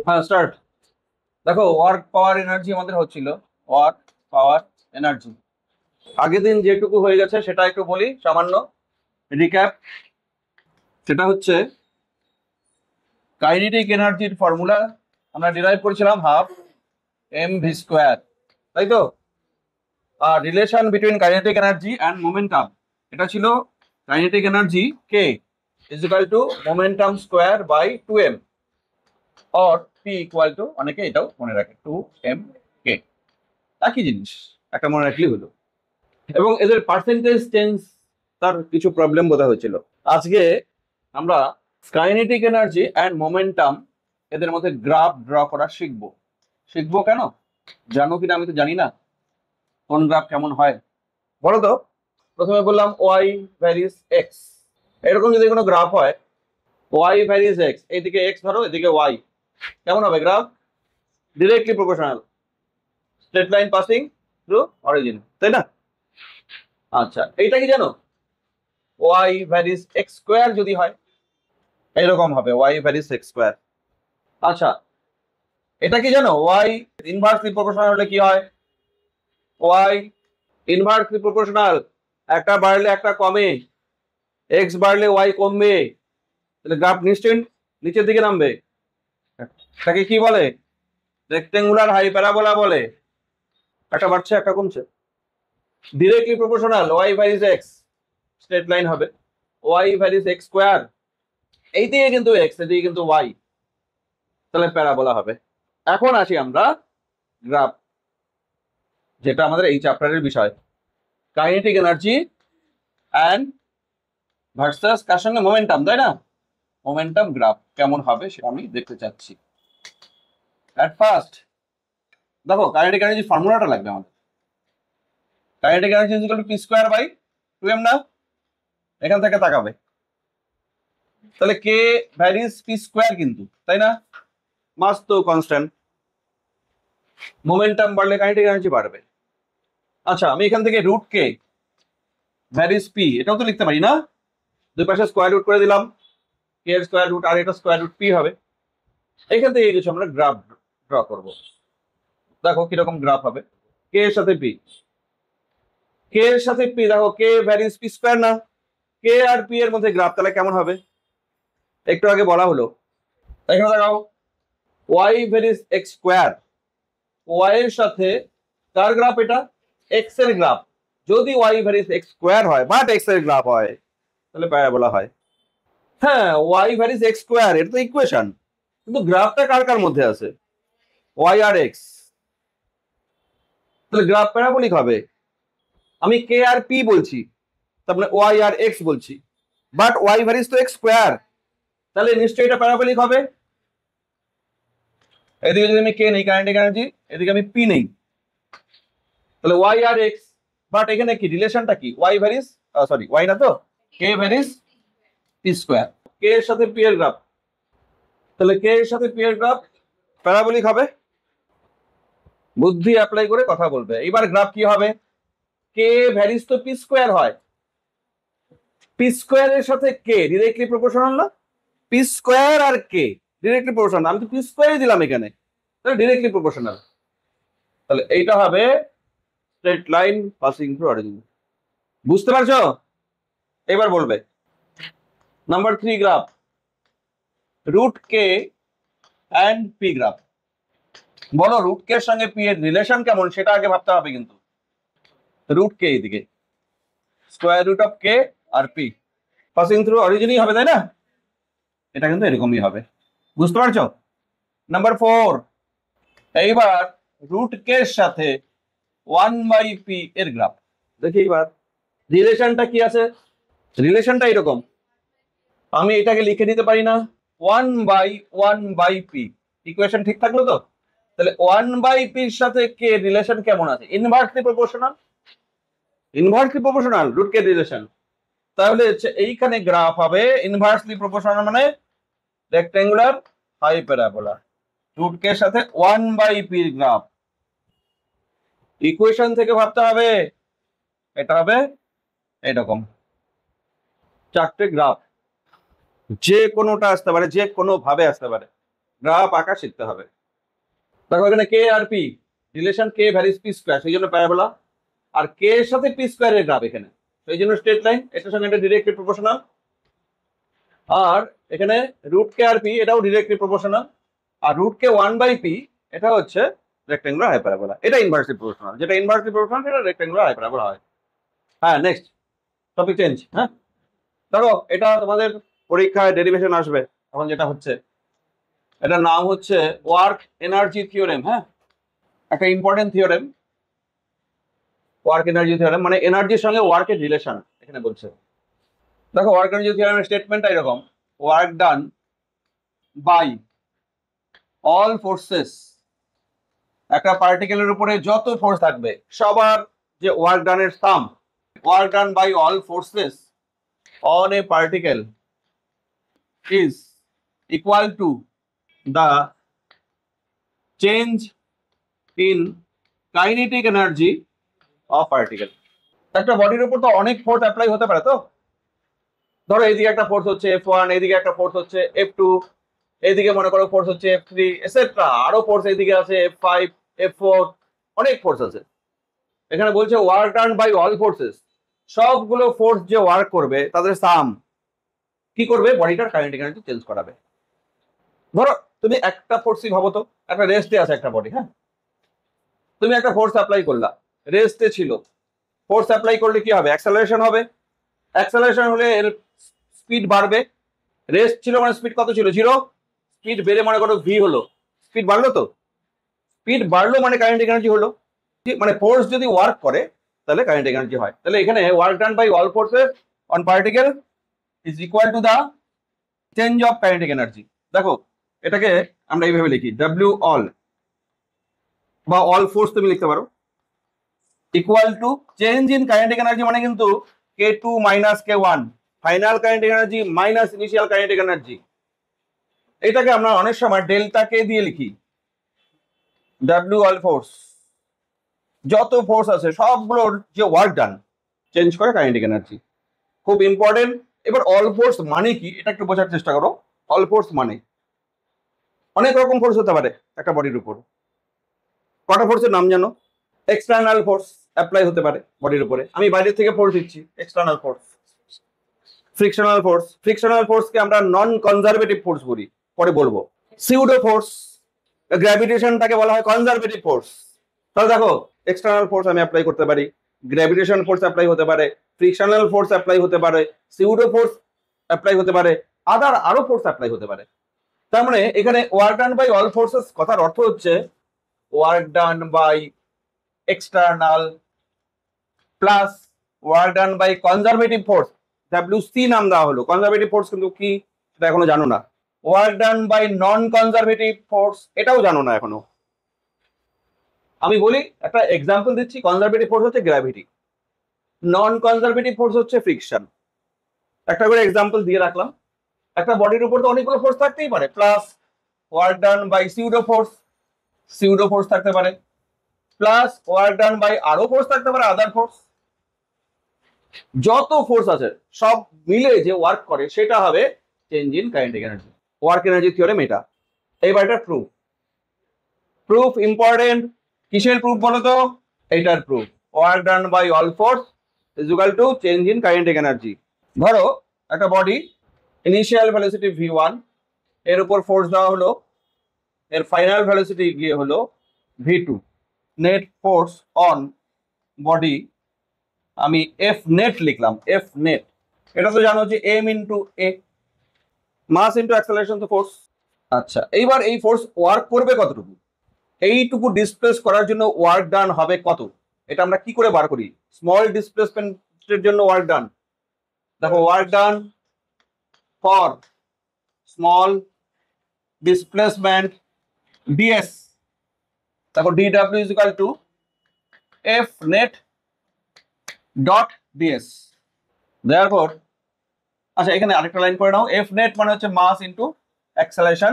হ্যাঁ স্টার্ট। দেখো work power energy আমাদের হচ্ছিল ওয়ার্ক পাওয়ার এনার্জি। আগের দিন যেটুকু হয়ে গেছে সেটা একটু বলি সামান্য রিক্যাপ। সেটা হচ্ছে কাইনেটিক এনার্জির ফর্মুলা আমরা ডিরাইভ করেছিলাম হাফ এম ভি স্কোয়ার, তাই তো? আর relation between kinetic energy and momentum এটা ছিল kinetic energy K is equal to momentum square by 2m or P equal to, অনেকে এটাও মনে রাখে 2m কে, একই জিনিস, একটা মনে রাখলেই হলো। এবং এদের পার্সেন্টেজ চেঞ্জ তার কিছু প্রবলেম বোধ হয়েছিল। আজকে আমরা কাইনেটিক এনার্জি অ্যান্ড মোমেন্টাম এদের মধ্যে গ্রাফ ড্র করা শিখবো। শিখবো কেন জানো কিনা আমি তো জানি না, কোন গ্রাফ কেমন হয় বলো তো। প্রথমে বললাম ওয়াই ভ্যারিস এক্স, এরকম যদি কোনো গ্রাফ হয় ওয়াই ভ্যারিস এক্স, এইদিকে এক্স ধরো এদিকে ওয়াই, কেমন হবে graph? Directly proportional, straight line passing through origin, তাই না? আচ্ছা এইটা কি জানো? ওয়াই ভ্যারিস এক্স স্কোয়ার যদি হয় এরকম হবে ওয়াই ভ্যারিস এক্স স্কোয়ার। আচ্ছা এটা কি জানো? ওয়াই ইনভার্সলি প্রপোর্শনাল হলে কি হয়? ওয়াই ইনভার্সলি প্রপোর্শনাল, একটা বাড়লে একটা কমে, এক্স বাড়লে ওয়াই কমবে, তাহলে গ্রাফ নিশ্চয়ই নিচের দিকে নামবে। তাকে কি বলে? রেক্টেঙ্গুলার হাইপ্যারাবোলা বলে। একটা বাড়ছে একটা কমছে। Directly proportional y varies x, straight line হবে ওয়াই ভ্যারিস এক্স স্কোয়ার, এই দিকে কিন্তু এক্স এদিকে কিন্তু ওয়াই, তাহলে প্যারাবোলা হবে। এখন আসি আমরা গ্রাফ, যেটা আমাদের এই চ্যাপ্টারের বিষয়, কাইনেটিক এনার্জি অ্যান্ড ভার্সাস কার সঙ্গে? মোমেন্টাম, তাই না? মোমেন্টাম গ্রাফ কেমন হবে সেটা আমি দেখতে চাচ্ছি। অ্যাট ফার্স্ট দেখো কাইনেটিক এনার্জি ফর্মুলাটা লাগবে আমাদের। Kinetic energy is equal to p square by 2m না? এখান থেকে তাকাবে, তাহলে কে ভ্যারিস পি স্কোয়ার কিন্তু, তাই না? মাস তো কনস্ট্যান্ট, মোমেন্টাম বাড়লে কাইনেটিক এনার্জি বাড়বে। আচ্ছা আমি এখান থেকে রুট কে ভ্যারিস পি এটাও তো লিখতে পারি না? দুই পাশে স্কোয়ার রুট করে দিলাম, কে এর স্কোয়ার রুট আর এটা স্কোয়ার রুট পি হবে। এখান থেকে কিছু আমরা গ্রাফ ড্র করব। দেখো কিরকম গ্রাফ হবে। কে এর সাথে পি, কে এর সাথে পি, দেখো কে ভ্যারিস পি স্কোয়ার না? কে আর পি এর মধ্যে গ্রাফ তাহলে কেমন হবে? একটু আগে বলা হলো, এখানে দেখাও y varies x square, y এর সাথে কার গ্রাফ? এটা এক্স এর গ্রাফ। যদি ওয়াই ভ্যারিস এক্স স্কোয়ার হয় বাট এক্স এর গ্রাফ হয় তাহলে প্যারাবোলা হয়। হ্যাঁ ওয়াই ভ্যারিস এক্স স্কোয়ার এটা তো ইকুয়েশন, কিন্তু গ্রাফটা কার কার মধ্যে আছে? ওয়াই আর এক্স, তাহলে গ্রাফ প্যারাবোলিক হবে। আমি কে আর পি বলছি, তারপরে ওয়াই আর এক্স বলছি, বাট ওয়াই ভ্যারিস তো এক্স স্কোয়ার, তাহলে নিশ্চয়ই এটা প্যারাবোলিক হবে। এদিকে যদি আমি কে নেই কাইনেটিক এনার্জি, এদিকে আমি পি নেই, তাহলে ওয়াই আর এক্স, বাট এখানে কি রিলেশনটা কি? ওয়াই ভ্যারিস, সরি ওয়াই না তো, কে ভ্যারিস পি স্কোয়ার, কে এর সাথে পি এর গ্রাফ, তাহলে কে এর সাথে পি এর গ্রাফ প্যারাবোলিক হবে। বুদ্ধি অ্যাপ্লাই করে কথা বলবে। এবার গ্রাফ কি হবে? কে ভ্যারিস তো পি স্কোয়ার হয়, পি স্কোয়ার এর সাথে কে ডিরেক্টলি প্রপোর্শনাল না? পি স্কোয়ার আর কে ডিরেক্টলি প্রপোর্শনাল, আমি তো পি স্কোয়ারই দিলাম এখানে, তাহলে ডিরেক্টলি প্রপোর্শনাল। তাহলে এইটা হবে straight line passing through origin. বুঝতে পারছো? এবার বলবে number 3 graph, root K and P graph. বলো রুট কে এর সঙ্গে পি এর রিলেশন কেমন সেটা আগে ভাবতে হবে। কিন্তু রুট কে এদিকে, স্কোয়ার রুট অফ কে আর পি পাসিং থ্রু অরিজিনই হবে, তাই না? এটা কিন্তু এরকমই হবে। বুঝতে পারছো? নাম্বার 4, এইবার রুট কে এর সাথে 1/p এর গ্রাফ দেখি। এইবার রিলেশনটা কি আছে? রিলেশনটা এরকম, আমি এটাকে লিখে দিতে পারি না 1/1/p, ইকুয়েশন ঠিক থাকলো তো? তাহলে 1/p এর সাথে কে রিলেশন কেমন আছে? Inversely proportional, inversely proportional root K relation. তাহলে এইখানে গ্রাফ হবে ইনভার্সলি প্রপোর্শনাল, মানে রেক্টেঙ্গুলার হাইপ্যারাবোলা, রুট কে এর সাথে 1/p এর গ্রাফ। ইকুয়েশন থেকে ভাবতে হবে, এটা হবে এরকম চারটে গ্রাফ, যে কোনোটা আসতে পারে, যে কোনো ভাবে আসতে পারে। গ্রাফ আঁকা শিখতে হবে। দেখো এখানে কে আর পি, রিলেশন কে ভ্যারিজ পি স্কোয়ার, সেই জন্য প্যারাবোলা, আর কে এর সাথে পি স্কোয়ারের গ্রাফ এখানে, সেই জন্য স্ট্রেট লাইন, এটার সঙ্গে এটা ডিরেক্টলি প্রপোর্শনাল। আর এখানে রুট কে আর পি এটাও ডিরেক্টলি প্রপোর্শনাল, আর রুট কে 1/p এটা হচ্ছে রেক্টেঙ্গুলার হাইপারবোলা। এটা ইনভার্সলি প্রপোর্শনাল, যেটা ইনভার্সলি প্রপোর্শনাল সেটা রেক্টেঙ্গুলার হাইপারবোলা হয়। হ্যাঁ, নেক্সট টপিক চেঞ্জ। হ্যাঁ, দেখো এটা তোমাদের পরীক্ষায় ডেরিভেশন আসবে। এখন যেটা হচ্ছে, এটার নাম হচ্ছে ওয়ার্ক এনার্জি থিওরেম। হ্যাঁ, একটা important theorem, work energy theorem, মানে এনার্জির সঙ্গে ওয়ার্কের রিলেশন এখানে বলছে। দেখো ওয়ার্ক এনার্জি থিওরেমের স্টেটমেন্টটা এরকম, work done by all forces, একটা পার্টিকেলের উপরে যত ফোর্স থাকবে সবার যে ওয়ার্ক ডানের sum, work done by all forces on a particle is equal to the change in kinetic energy of particle. একটা বডির উপর তো অনেক ফোর্স অ্যাপ্লাই হতে পারে। তো ধরো এইদিকে একটা ফোর্স হচ্ছে F1, এইদিকে একটা ফোর্স হচ্ছে F2, এইদিকে মনে করো ফোর্স হচ্ছে F3 এটসেট্রা, আরো ফোর্স এইদিকে আছে F5, F4, অনেক ফোর্স আছে। এখানে বলছে work done by all forces, সবগুলো ফোর্স যে ওয়ার্ক করবে তাদের সাম কি করবে, বডিটার কাইনেটিক এনার্জি চেঞ্জ করাবে। ধরো তুমি একটা ফোর্সই ভাবো তো, একটা রেস্টে আছে একটা বডি। হ্যাঁ, তুমি একটা ফোর্স অ্যাপ্লাই করলা, রেস্টে ছিল, ফোর্স অ্যাপ্লাই করলে কি হবে, অ্যাক্সেলারেশন হবে, অ্যাক্সেলারেশন হলে এর স্পিড বাড়বে। রেস্ট ছিল মানে স্পিড কত ছিল, 0, স্পিড বেড়ে মনে করো ভি হলো, স্পিড বাড়লো, তো স্পিড বাড়লো মানে কাইনেটিক এনার্জি হলো, মানে ফোর্স যদি ওয়ার্ক করে তাহলে কাইনেটিক এনার্জি হয়। তাহলে এখানে work done by all forces on particle is equal to the change of kinetic energy. দেখো এটাকে আমরা এইভাবে লিখি, ডাব্লিউ অল বা অল ফোর্স তুমি লিখতে পারো, equal to change in kinetic energy, মানে কিন্তু K2 minus K1 final kinetic energy minus initial kinetic energy. এটাকে আমরা অনেক সময় ডেল্টা কে দিয়ে লিখি। ডাব্লিউ অল ফোর্স, যত ফোর্স আছে সবগুলোর যে ওয়ার্ক ডান চেঞ্জ করে কাইনেটিক এনার্জি, খুব ইম্পর্টেন্ট। এবার অল ফোর্স মানে কি এটা একটু বোঝার চেষ্টা করো। অল ফোর্স মানে অনেক রকম ফোর্স হতে পারে একটা বডির উপর। কটা ফোর্সের নাম জানো? এক্সটার্নাল ফোর্স অ্যাপ্লাই হতে পারে বডির উপরে, আমি বাইরে থেকে ফোর্স দিচ্ছি, external force. Frictional force, frictional ফোর্সকে আমরা নন কনজারভেটিভ ফোর্স বলি, পরে বলবো। সিউডো ফোর্স, গ্র্যাভিটেশনটাকে বলা হয় কনজারভেটিভ ফোর্স। তাহলে দেখো এক্সটার্নাল ফোর্স আমি অ্যাপ্লাই করতে পারি, গ্র্যাভিটেশন ফোর্স অ্যাপ্লাই হতে পারে, ফ্রিকশনাল ফোর্স অ্যাপ্লাই হতে পারে, সিউডো ফোর্স অ্যাপ্লাই হতে পারে, আদার আরো ফোর্স অ্যাপ্লাই হতে পারে। তার মানে এখানে work done by all forces কথার অর্থ হচ্ছে work done by external plus work done by conservative force, WC নাম দেওয়া হলো। কনজারভেটিভ ফোর্স কিন্তু কি সেটা এখনো জানো না। Work done by non conservative force এটাও জানো না এখনো। আমি বলি একটা এক্সাম্পল দিচ্ছি, কনজারভেটিভ ফোর্স হচ্ছে গ্র্যাভিটি, নন কনজারভেটিভ ফোর্স হচ্ছে ফ্রিকশন। একটা করে এক্সাম্পল দিয়ে রাখলাম। একটা বডির উপর তো অনেকগুলো ফোর্স থাকতেই পারে, plus work done by pseudo force, pseudo force থাকতে পারে, প্লাস ওয়ার্ক ডান বাই আরো ফোর্স থাকতে পারে, আদার ফোর্স। যত ফোর্স আছে সব মিলে যে ওয়ার্ক করে সেটা হবে change in kinetic energy. Work energy theorem এটা। এইবার এটা প্রুফ, প্রুফ ইম্পর্টেন্ট। কিসের প্রুফ বলো তো? এইটার proof, work done by all force is equal to change in kinetic energy. ধরো একটা বডি, ইনিশিয়াল ভেলোসিটি v1, এর উপর ফোর্স দেওয়া হলো, এর ফাইনাল ভেলোসিটি গিয়ে হলো v2, net force on body আমি এফ নেট লিখলাম, এফ নেট। এটা তো জানো যে m ইন্টু এ, মাস ইন্টু অ্যাক্সেলারেশন তো ফোর্স। আচ্ছা, এইবার এই ফোর্স ওয়ার্ক করবে কতটুকু, এইটুকু ডিসপ্লেস করার জন্য ওয়ার্ক ডান হবে কত, এটা আমরা কি করে বার করি? স্মল ডিসপ্লেসমেন্টের জন্য ওয়ার্ক ডান, দেখো work done for small displacement ds, দেখো dw is equal two f net dot ds। Therefore আচ্ছা এখানে আরেকটা লাইন করে নাও, f net মানে হচ্ছে mass into acceleration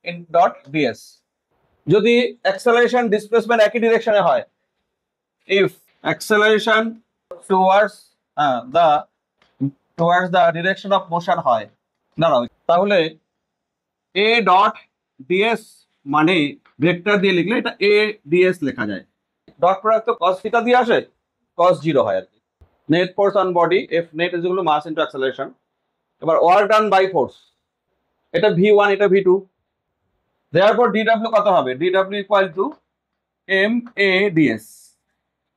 in dot ds। যদি অ্যাক্সেলারেশন ডিসপ্লেসমেন্ট একই ডিরেকশনে হয়, if acceleration towards the direction of motion হয়, দাঁড়াও, তাহলে a ডট ডিএস মানে ভেক্টর দিয়ে লিখলে এটা এ ডিএস লেখা যায়। ডট প্রোডাক্ট তো cos থিটা দিয়ে আসে, cos 0 হয় আর কি। Net force on body F net is equal to mass into acceleration. এবার ওয়ার্ক ডান বাই ফোর্স, এটা v1 এটা v2, দেয়ারফর dw কত হবে, dw equal to m a ds.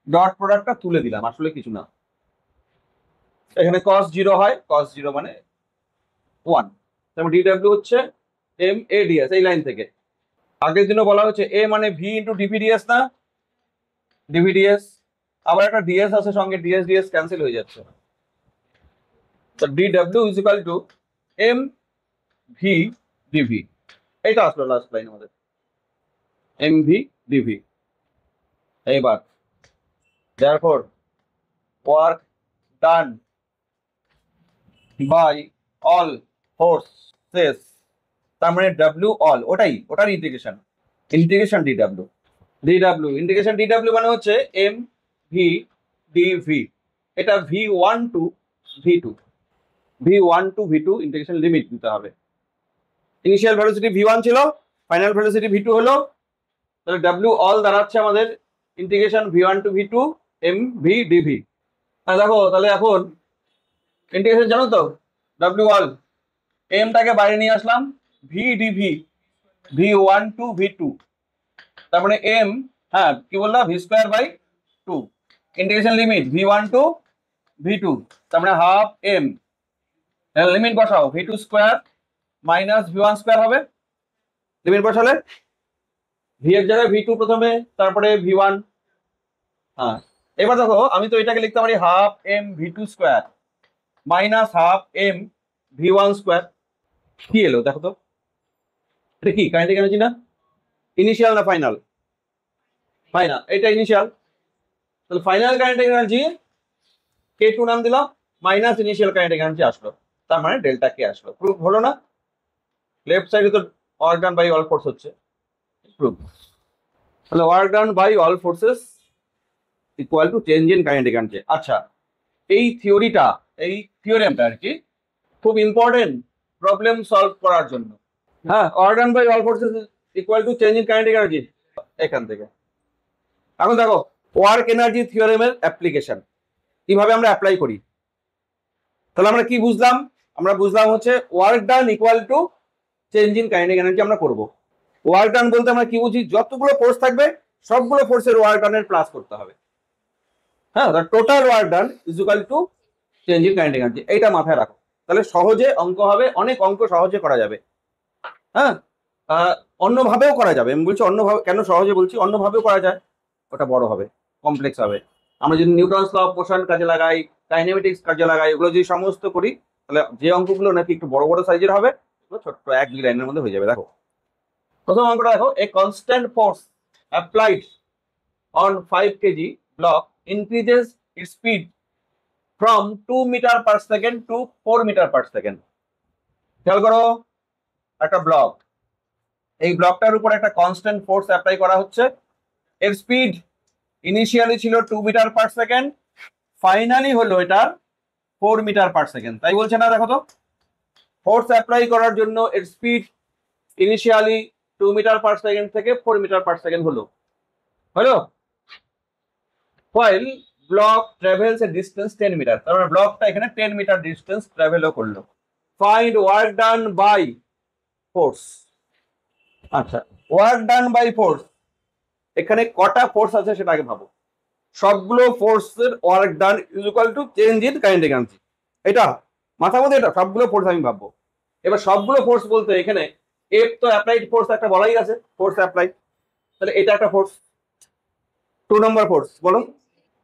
Dot প্রোডাক্টটা তুলে দিলাম, আসলে কিছু না, এখানে cos 0 হয়, cos 0 মানে 1, তারপর dw হচ্ছে এম এ ডিএস। এই লাইন থেকে আগের দিনও বলা হচ্ছে এ মানে ভি ইন্টু ডিভিডিএস না, ডিভিডিএস, আবার একটা ডিএস আছে সঙ্গে, ডিএস ডিএস ক্যান্সেল হয়ে যাচ্ছে, তো dw is equal to m v dv. এইটা আসলো লাস্ট লাইন আমাদের, এম ভি ডিভি। এইবার therefore work done by all forces, তার মানে w all ওটার ইন্টিগ্রেশন, dw ইন্টিগ্রেশন dw মানে হচ্ছে m v dv। এটা v1 to v2 integration limit দিতে হবে। ইনিশিয়াল ভেলোসিটি v1 ছিল, ফাইনাল ভেলোসিটি v2 হলো, তাহলে w all দাঁড়াচ্ছে আমাদের integration v1 to v2 m v dv। দেখো তাহলে এখন ইন্টিগ্রেশন জানো তো, w all m টাকে বাইরে নিয়ে আসলাম, v dv v1 to v2, তার মানে m, হ্যাঁ কি বললাম, v square by 2, integration limit v1 to v2, তার মানে হাফ m, লিমিট বসাও v2 square minus v1 square হবে, লিমিট বসালে v এর জায়গায় v2 প্রথমে, তারপরে v1। হ্যাঁ এবার দেখো আমি তো এটাকে লিখতে পারি half m v2 square minus half m v1 square. কি এলো দেখো তো, এটা কি কাইনেটিক এনার্জি না, ইনিশিয়াল না ফাইনাল, ফাইনাল, এটা ইনিশিয়াল, তাহলে ফাইনাল কাইনেটিক এনার্জি k2 নাম দিলাম, মাইনাস ইনিশিয়াল কাইনেটিক এনার্জি আসলো, তার মানে ডেল্টা কে আসলো। প্রুফ হলো না, লেফট সাইডে তো work done by all force হচ্ছে, প্রুফ। তাহলে work done by all forces equal to change in kinetic energy. আচ্ছা এই থিওরিটা, এই থিওরেমটা আর কি খুব ইম্পর্টেন্ট প্রবলেম সলভ করার জন্য। হ্যাঁ, work done by all forces equal to change in kinetic energy, এখান থেকে। এখন দেখো ওয়ার্ক এনার্জি থিওরেমের অ্যাপ্লিকেশন কিভাবে আমরা অ্যাপ্লাই করি। তাহলে আমরা কি বুঝলাম, আমরা বুঝলাম হচ্ছে work done equal to change in kinetic energy আমরা করব। ওয়ার্ক ডান বলতে আমরা কি বুঝি, যতগুলো ফোর্স থাকবে সবগুলো ফোর্সের ওয়ার্ক ডানের প্লাস করতে হবে। হ্যাঁ, total work done is equal to change in kinetic energy, এইটা মাথায় রাখো, তাহলে সহজে অঙ্ক হবে, অনেক অঙ্ক সহজে করা যাবে। হ্যাঁ, অন্যভাবেও করা যাবে, আমি বলছি অন্যভাবে, কেন সহজে বলছি, অন্যভাবেও করা যায়, ওটা বড় হবে, কমপ্লেক্স হবে। আমরা যদি নিউটনস ল অফ মোশন কাজে লাগাই, কাইনেমেটিক্স কাজে লাগাই, এগুলো যদি সমস্ত করি, তাহলে যে অঙ্কগুলো নাকি একটু বড় বড় সাইজের হবে, এগুলো ছোট্ট 1-2 লাইনের মধ্যে হয়ে যাবে। দেখো প্রথম অঙ্কটা দেখো, a constant force applied on 5 kg block increases its speed from 2 metre per second to 4 metre per second. খেয়াল করো, একটা ব্লক, এই ব্লকটার উপর একটা কনস্ট্যান্ট ফোর্স অ্যাপ্লাই করা হচ্ছে, এর স্পিড ইনিশিয়ালি ছিল 2 মিটার পার সেকেন্ড, ফাইনালি হলো এটা 4 মিটার পার সেকেন্ড। তাই বলছে না, দেখো তো ফোর্স অ্যাপ্লাই করার জন্য এর speed initially 2 metre per second থেকে 4 মিটার পার সেকেন্ড হলো। while block travels a distance 10 metre, তার মানে ব্লকটা এখানে 10 মিটার ডিস্টেন্স ট্রাভেলও করলো। Find work done by force. আচ্ছা, ওয়ার্ক ডান বাই ফোর্স, এখানে কটা ফোর্স আছে সেটা আগে ভাবো। সবগুলো ফোর্সের work done is equal to change in kinetic energy, এটা মাথার মধ্যে, এটা সবগুলো ফোর্স আমি ভাববো। এবার সবগুলো ফোর্স বলতে এখানে এফ তো অ্যাপ্লাইড ফোর্স একটা বলাই আছে, ফোর্স অ্যাপ্লাই, তাহলে এটা একটা ফোর্স। 2 নম্বর ফোর্স বলো,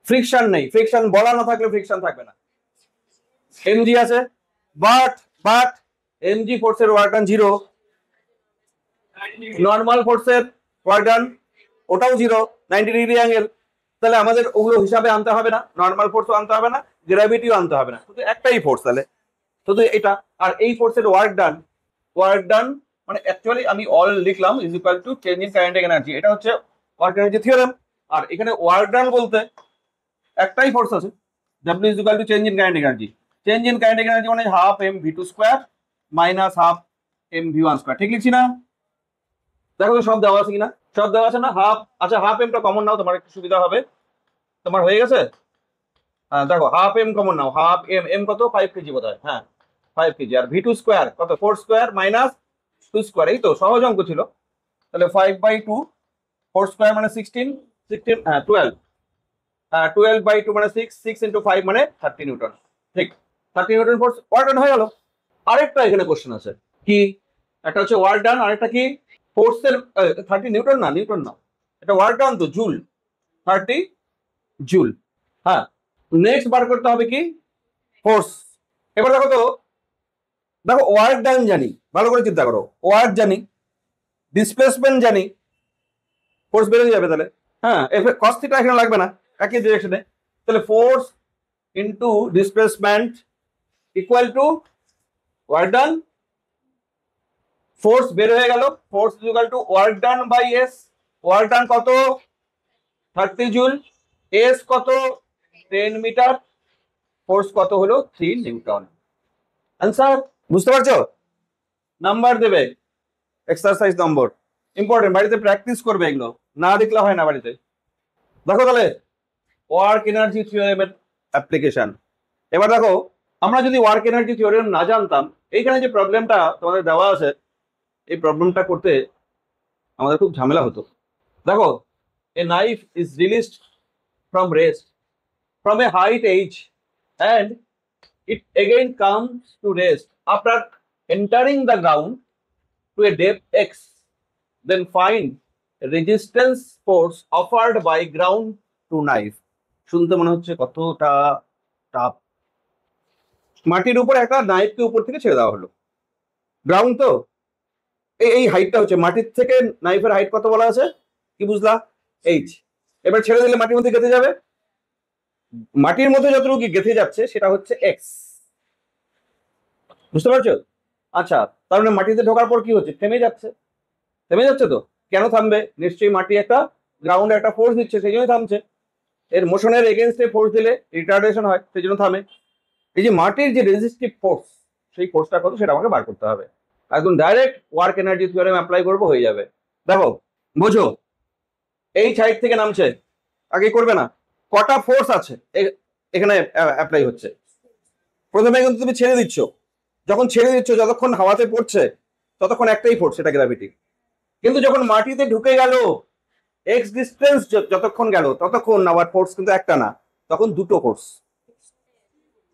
ফ্রিকশন নেই, ফ্রিকশন বলা না থাকলে ফ্রিকশন থাকবে না, এমজি আছে, বাট এমজি ফোর্সের ওয়ার্ক ডান 0, নর্মাল ফোর্সের ওয়ার্ক ডান ওটাও 0, 90 ডিগ্রি অ্যাঙ্গেল, তাহলে আমাদের ওগুলো হিসাবে আনতে হবে না, নর্মাল ফোর্সও আনতে হবে না, গ্র্যাভিটিও আনতে হবে না, শুধু একটাই ফোর্স, তাহলে শুধু এটা। আর এই ফোর্সের ওয়ার্ক ডান মানে অ্যাকচুয়ালি আমি অল লিখলাম is equal to change in kinetic energy, এটা হচ্ছে ওয়ার্ক এনার্জি থিওরেম। আর এখানে ওয়ার্ক ডান বলতে একটাই ফোর্স আছে, W is equal to change in kinetic energy. Change in kinetic energy মানে half m v2 square minus half m v1 square, ঠিক লিখছি না? দেখো তো সব দেওয়া আছে কিনা, সব দেওয়া আছে না? হাফ, আচ্ছা হাফ এমটা কমন নাও, তোমার একটু সুবিধা হবে। তোমার হয়ে গেছে? হ্যাঁ দেখো, হাফ এম কমন নাও, হাফ এম, এম কত 5 কেজি বোধ হয়, হ্যাঁ 5 কেজি। আর ভি টু স্কোয়ার কত, 4 স্কোয়ার মাইনাস 2 স্কোয়ার, এই তো সহজ অঙ্ক ছিল। তাহলে 5/2, 4 স্কোয়ার মানে 16, 16 হ্যাঁ 12, 12/2 মানে 6, 6 × 5 মানে 30 নিউটন। ঠিক, 30 নিউটন ফোর্স ওয়ার্ক ডান হয়ে গেল। আরেকটা এখানে কোশ্চেন আছে, কি একটা হচ্ছে ওয়ার্ক ডান, আরেকটা কি ফোর্সের 30 নিউটন না, নিউটন না, এটা ওয়ার্ক ডান তো জুল, 30 জুল। হ্যাঁ, নেক্সট বার করতে হবে কি ফোর্স। এবার দেখো তো, দেখো ওয়ার্ক ডান জানি, ভালো করে চিন্তা করো, ওয়ার্ক জানি, ডিসপ্লেসমেন্ট জানি, ফোর্স বেড়ে যাবে তাহলে। হ্যাঁ, কস থিটা এখানে লাগবে না, একই ডিরেকশনে। তাহলে force into displacement equal to work done. Force বের হয়ে গেল, force equal to work done by s. Work done কত 30 জুল, এস কত 10 মিটার, ফোর্স কত হলো 3 নিউটন। আনসার বুঝতে পারছো? নাম্বার দেবে, এক্সারসাইজ নম্বর, ইম্পর্টেন্ট, বাড়িতে প্র্যাকটিস করবে এগুলো, না দেখলে হয় না বাড়িতে। দেখো তাহলে ওয়ার্ক এনার্জি থিওরেমের অ্যাপ্লিকেশন। এবার দেখো, আমরা যদি ওয়ার্ক এনার্জি থিওরেম না জানতাম, এইখানে যে প্রবলেমটা তোমাদের দেওয়া আছে, এই প্রবলেমটা করতে আমাদের খুব ঝামেলা হতো। দেখো, a knife is released from rest from a height h and it again comes to rest after entering the ground to a depth x, then find resistance force offered by ground to knife. শুনতে মনে হচ্ছে কতটা tough. মাটির উপর একটা নাইফকে উপর থেকে ছেড়ে দেওয়া হলো, গ্রাউন্ড তো, এই হাইটটা হচ্ছে মাটির থেকে নাইফের হাইট কত বলা আছে, কি বুঝলা, এইচ। এবার ছেড়ে দিলে মাটির মধ্যে গেঁথে যাবে, মাটির মধ্যে যতটুকু গেঁথে যাচ্ছে সেটা হচ্ছে এক্স, বুঝতে পারছো? আচ্ছা, তার মানে মাটিতে ঢোকার পর কি হচ্ছে, থেমে যাচ্ছে, থেমে যাচ্ছে তো, কেন থামবে? নিশ্চয়ই মাটি একটা গ্রাউন্ডে একটা ফোর্স দিচ্ছে, সেই জন্যই থামছে। এর মোশনের এগেনস্টে ফোর্স দিলে রিটার্ডেশন হয়, সেই জন্য থামে। এই যে মাটির যে রেজিস্টিভ ফোর্স, সেই ফোর্সটা কত সেটা আমাকে বার করতে হবে। একদম direct work energy theorem apply করবো, হয়ে যাবে। দেখো বোঝো, এই সাইড থেকে নামছে, আগে করবে না, কটা ফোর্স আছে এখানে অ্যাপ্লাই হচ্ছে। প্রথমে কিন্তু তুমি ছেড়ে দিচ্ছ, যখন ছেড়ে দিচ্ছ যতক্ষণ হাওয়াতে পড়ছে ততক্ষণ একটাই ফোর্স, সেটা গ্র্যাভিটি। কিন্তু যখন মাটিতে ঢুকে গেল, এক্স ডিস্টেন্স যতক্ষণ গেল ততক্ষণ আবার ফোর্স কিন্তু একটা না, তখন দুটো ফোর্স।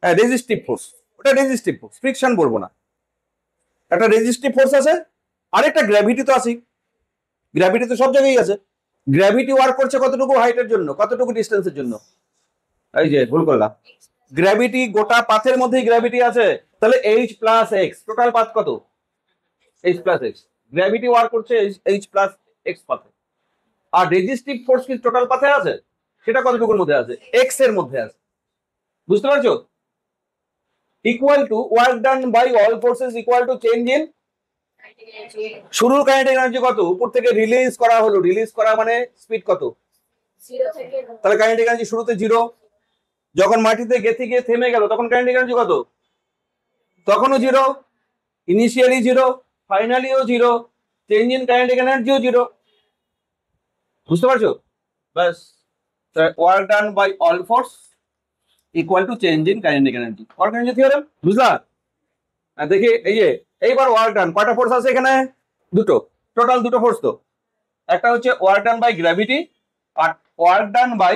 হ্যাঁ, রেজিস্টিভ ফোর্স, ওটা রেজিস্টিভ ফোর্স, ফ্রিকশন বলবো না। একটা রেজিস্টিভ ফোর্স আছে, আরেকটা গ্র্যাভিটি তো আছে, গ্র্যাভিটি তো সব জায়গায় আছে। গ্র্যাভিটি ওয়ার্ক করছে কতটুকু হাইটের জন্য, কতটুকু ডিস্টেন্সের জন্য, এই যে ভুল করলাম, গ্র্যাভিটি গোটা পাথের মধ্যেই গ্র্যাভিটি আছে। তাহলে H plus X, total path কত, H plus X, gravity work করছে এইচ প্লাস এক্স পাথে। আর রেজিস্টিভ ফোর্স কি টোটাল পাথে আছে, সেটা কতটুকুর মধ্যে আছে, এক্স এর মধ্যে আছে, বুঝতে পারছো? Equal to work done by all forces equal to change in শুরুর কাইনেটিক এনার্জি কত, উপর থেকে রিলিজ করা হলো, রিলিজ করা মানে স্পিড কত, তাহলে কাইনেটিক এনার্জি শুরুতে 0, যখন মাটিতে গেঁথে গিয়ে থেমে গেল তখন কাইনেটিক এনার্জি কত, তখনও 0, ইনিশিয়ালি 0, ফাইনালিও 0, চেঞ্জ ইন কাইনেটিক এনার্জিও 0, বুঝতে পারছো? ব্যাস, work done by all force equal to change in kinetic energy, work energy theorem, বুঝলা? দেখি এই যে এইবার ওয়ার্ক ডান, কয়টা ফোর্স আছে এখানে, দুটো, টোটাল দুটো ফোর্স তো, একটা হচ্ছে ওয়ার্ক ডান বাই গ্র্যাভিটি আর work done by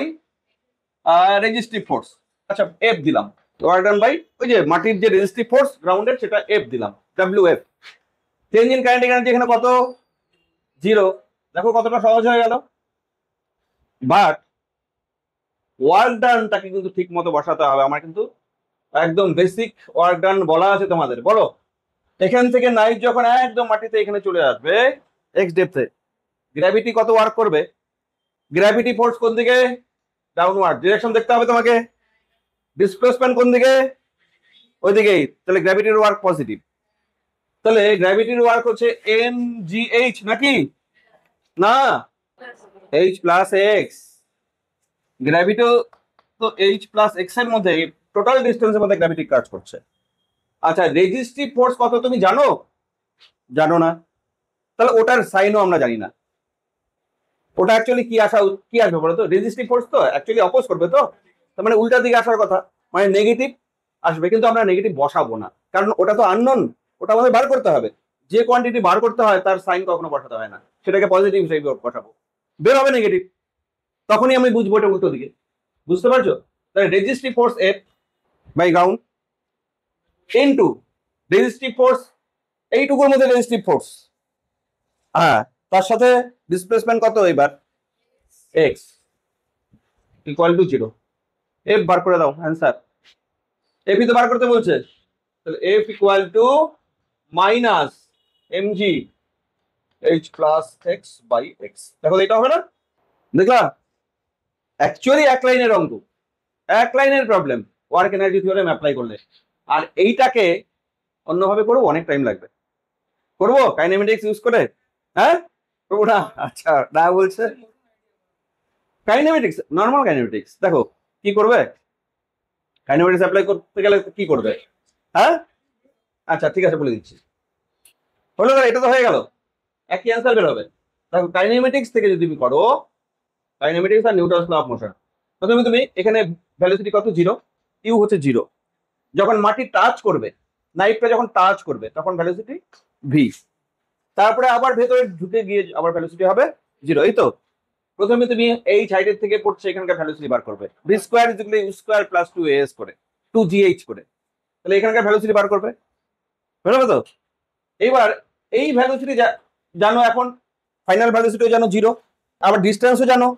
resistive force. আচ্ছা, এফ দিলাম, ওয়ার্ক ডান বাই ওই যে মাটির যে রেজিস্টিভ ফোর্স গ্রাউন্ডের, সেটা এফ দিলাম, W F. Change in kinetic energy এখানে কত, 0। দেখো কতটা সহজ হয়ে গেল। বাট ওয়ার্ক ডানটাকে কিন্তু ঠিক মতো বসাতে হবে আমার, কিন্তু একদম বেসিক ওয়ার্ক ডান বলা আছে তোমাদের, বলো এখান থেকে নাইফ যখন একদম মাটিতে এখানে চলে আসবে এক্স ডেপথে, গ্র্যাভিটি কত ওয়ার্ক করবে, গ্র্যাভিটি ফোর্স কোন দিকে, ডাউনওয়ার্ড ডিরেকশন দেখতে হবে তোমাকে, ডিসপ্লেসমেন্ট কোন দিকে, ওই দিকেই, তাহলে গ্র্যাভিটির ওয়ার্ক পজিটিভ। তাহলে গ্র্যাভিটির ওয়ার্ক হচ্ছে এম জি এইচ নাকি না, এইচ প্লাস এক্স, গ্র্যাভিটি তো এইচ প্লাস এক্স এর মধ্যে, টোটাল ডিস্টেন্সের মধ্যে গ্র্যাভিটি কাজ করছে। আচ্ছা, রেজিস্টিভ ফোর্স কত তুমি জানো, জানো না, তাহলে ওটার সাইনও আমরা জানি না। ওটা অ্যাকচুয়ালি কি আসবে বলো তো? রেজিস্টিভ ফোর্স তো অ্যাকচুয়ালি অপোজ করবে, তো তার মানে উল্টা দিকে আসার কথা, মানে নেগেটিভ আসবে। কিন্তু আমরা নেগেটিভ বসাবো না, কারণ ওটা তো আননোন, ওটা আমাদের বার করতে হবে। যে কোয়ান্টিটি বার করতে হয় তার সাইন কখনো বসাতে হয় না, সেটাকে পজিটিভ হিসেবে বসাবো, বের হবে নেগেটিভ, তখনই আমি বুঝবো এটা উল্টো দিকে। বুঝতে পারছো? তাহলে resistive force F by ground into resistive force, এইটুকুর মধ্যে রেজিস্টিভ ফোর্স, হ্যাঁ, তার সাথে ডিসপ্লেসমেন্ট কত এবার এক্স ইকুয়াল টু 0। এফ বার করে দাও, অ্যান্সার এফই তো বার করতে বলছে। তাহলে F equal to minus MG H plus X by X. দেখো এটা হবে না? দেখলাম অ্যাকচুয়ালি এক লাইনের অঙ্ক, এক লাইনের problem, work energy theorem apply করলে। আর এইটাকে অন্যভাবে করবো, অনেক টাইম লাগবে। করবো কাইনেমেটিক্স ইউজ করে? হ্যাঁ, করবো না? আচ্ছা, না বলছে কাইনেমেটিক্স, নর্মাল কাইনেমেটিক্স। দেখো কি করবে, কাইনেমেটিক্স অ্যাপ্লাই করতে গেলে কি করবে? হ্যাঁ, আচ্ছা ঠিক আছে, বলে দিচ্ছি। হলো, এটা তো হয়ে গেল, একই অ্যান্সার বের হবে। দেখো কাইনেমেটিক্স থেকে যদি তুমি করো, কাইনেমেটিক্স আর নিউটনস ল অফ মোশন, প্রথমে তুমি এখানে ভ্যালোসিটি কত? 0, ইউ হচ্ছে 0। যখন মাটি টাচ করবে, নাইফটা যখন টাচ করবে, তখন ভ্যালোসিটি ভি। তারপরে আবার ভেতরে ঢুকে গিয়ে আবার ভ্যালোসিটি হবে 0, এই তো। প্রথমে তুমি এই সাইডের থেকে পড়ছে, এখানকার ভ্যালোসিটি বার করবে, v square equal u square plus 2as করে, 2gh করে। তাহলে এখানকার ভ্যালোসিটি বার করবে, বুঝলো তো? এইবার এই ভ্যালোসিটি জানো, এখন ফাইনাল ভ্যালোসিটিও জানো 0, আবার ডিস্টেন্সও জানো।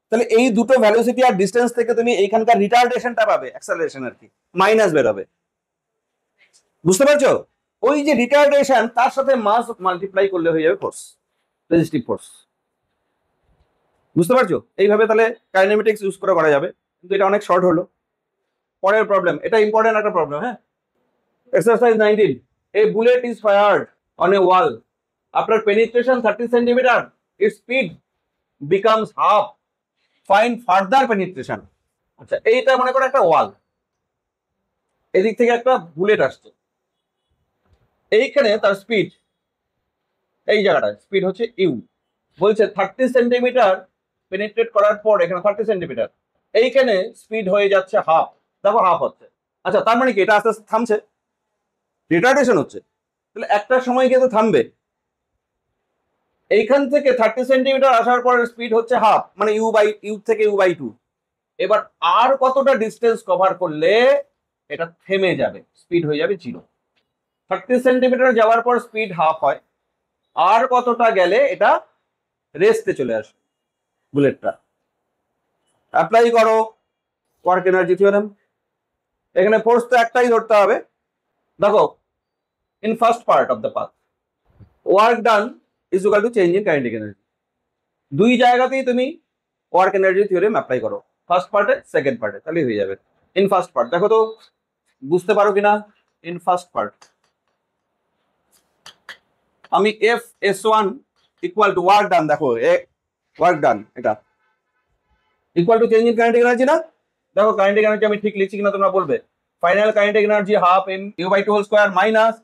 তাহলে এই দুটো ভ্যালোসিটি আর ডিস্টেন্স থেকে তুমি এইখানকার রিটার্ডেশনটা পাবে, অ্যাক্সেলারেশন আর কি, মাইনাস বের হবে। বুঝতে পারছো? ওই যে রিটার্ডেশন, তার সাথে মাস মাল্টিপ্লাই করলে হয়ে যাবে ফোর্স, রেজিস্টিভ ফোর্স। বুঝতে পারছো? এইভাবে তাহলে কাইনেমেটিক্স ইউজ করে করা যাবে। কিন্তু এটা অনেক শর্ট হলো। পরের প্রবলেম, এটা ইম্পর্টেন্ট একটা প্রবলেম। হ্যাঁ, exercise 19, a bullet is fired on a wall after penetration 30 centimeter, its speed becomes half, find further penetration। আচ্ছা, এইটা মনে করো একটা ওয়াল, এদিক থেকে একটা বুলেট আসছে, এইখানে তার স্পিড, এই জায়গাটায় স্পিড হচ্ছে ইউ, বলছে 30 সেন্টিমিটার পেনিট্রেট করার পর, এখানে 30 সেন্টিমিটার, এইখানে স্পিড হয়ে যাচ্ছে হাফ। দেখো হাফ হচ্ছে। আচ্ছা, তার মানে কি এটা আস্তে আস্তে থামছে, রিটার্ডেশন হচ্ছে। তাহলে একটা সময় কিন্তু থামবে। এইখান থেকে 30 সেন্টিমিটার আসার পর স্পিড হচ্ছে হাফ, মানে ইউ থেকে ইউ/2। এবার আর কতটা ডিস্টেন্স কভার করলে এটা থেমে যাবে, স্পিড হয়ে যাবে 0। 30 সেন্টিমিটার যাওয়ার পর স্পিড হাফ হয়, আর কতটা গেলে এটা রেস্টে চলে আসে বুলেটটা। অ্যাপ্লাই করো ওয়ার্ক এনার্জি থিওরেম। এখানে ফোর্স তো একটাই ধরতে হবে। দেখো, in first part of the path work done is equal to change in kinetic energy. দুই জায়গাতেই তুমি ওয়ার্ক এনার্জি থিওরেম অ্যাপ্লাই করো, ফার্স্ট পার্টে, সেকেন্ড পার্টে, তাহলেই হয়ে যাবে। ইন ফার্স্ট পার্ট দেখো তো বুঝতে পারো কিনা। ইন ফার্স্ট পার্ট আমি F(S1) ইকুয়াল টু ওয়ার্ক ডান, দেখো ওয়ার্ক ডান এটা equal to change in kinetic energy না? দেখো কাইনেটিক এনার্জি আমি ঠিক লিখছি কিনা তোমরা বলবে। Final kinetic energy half M ইউ/2 whole square minus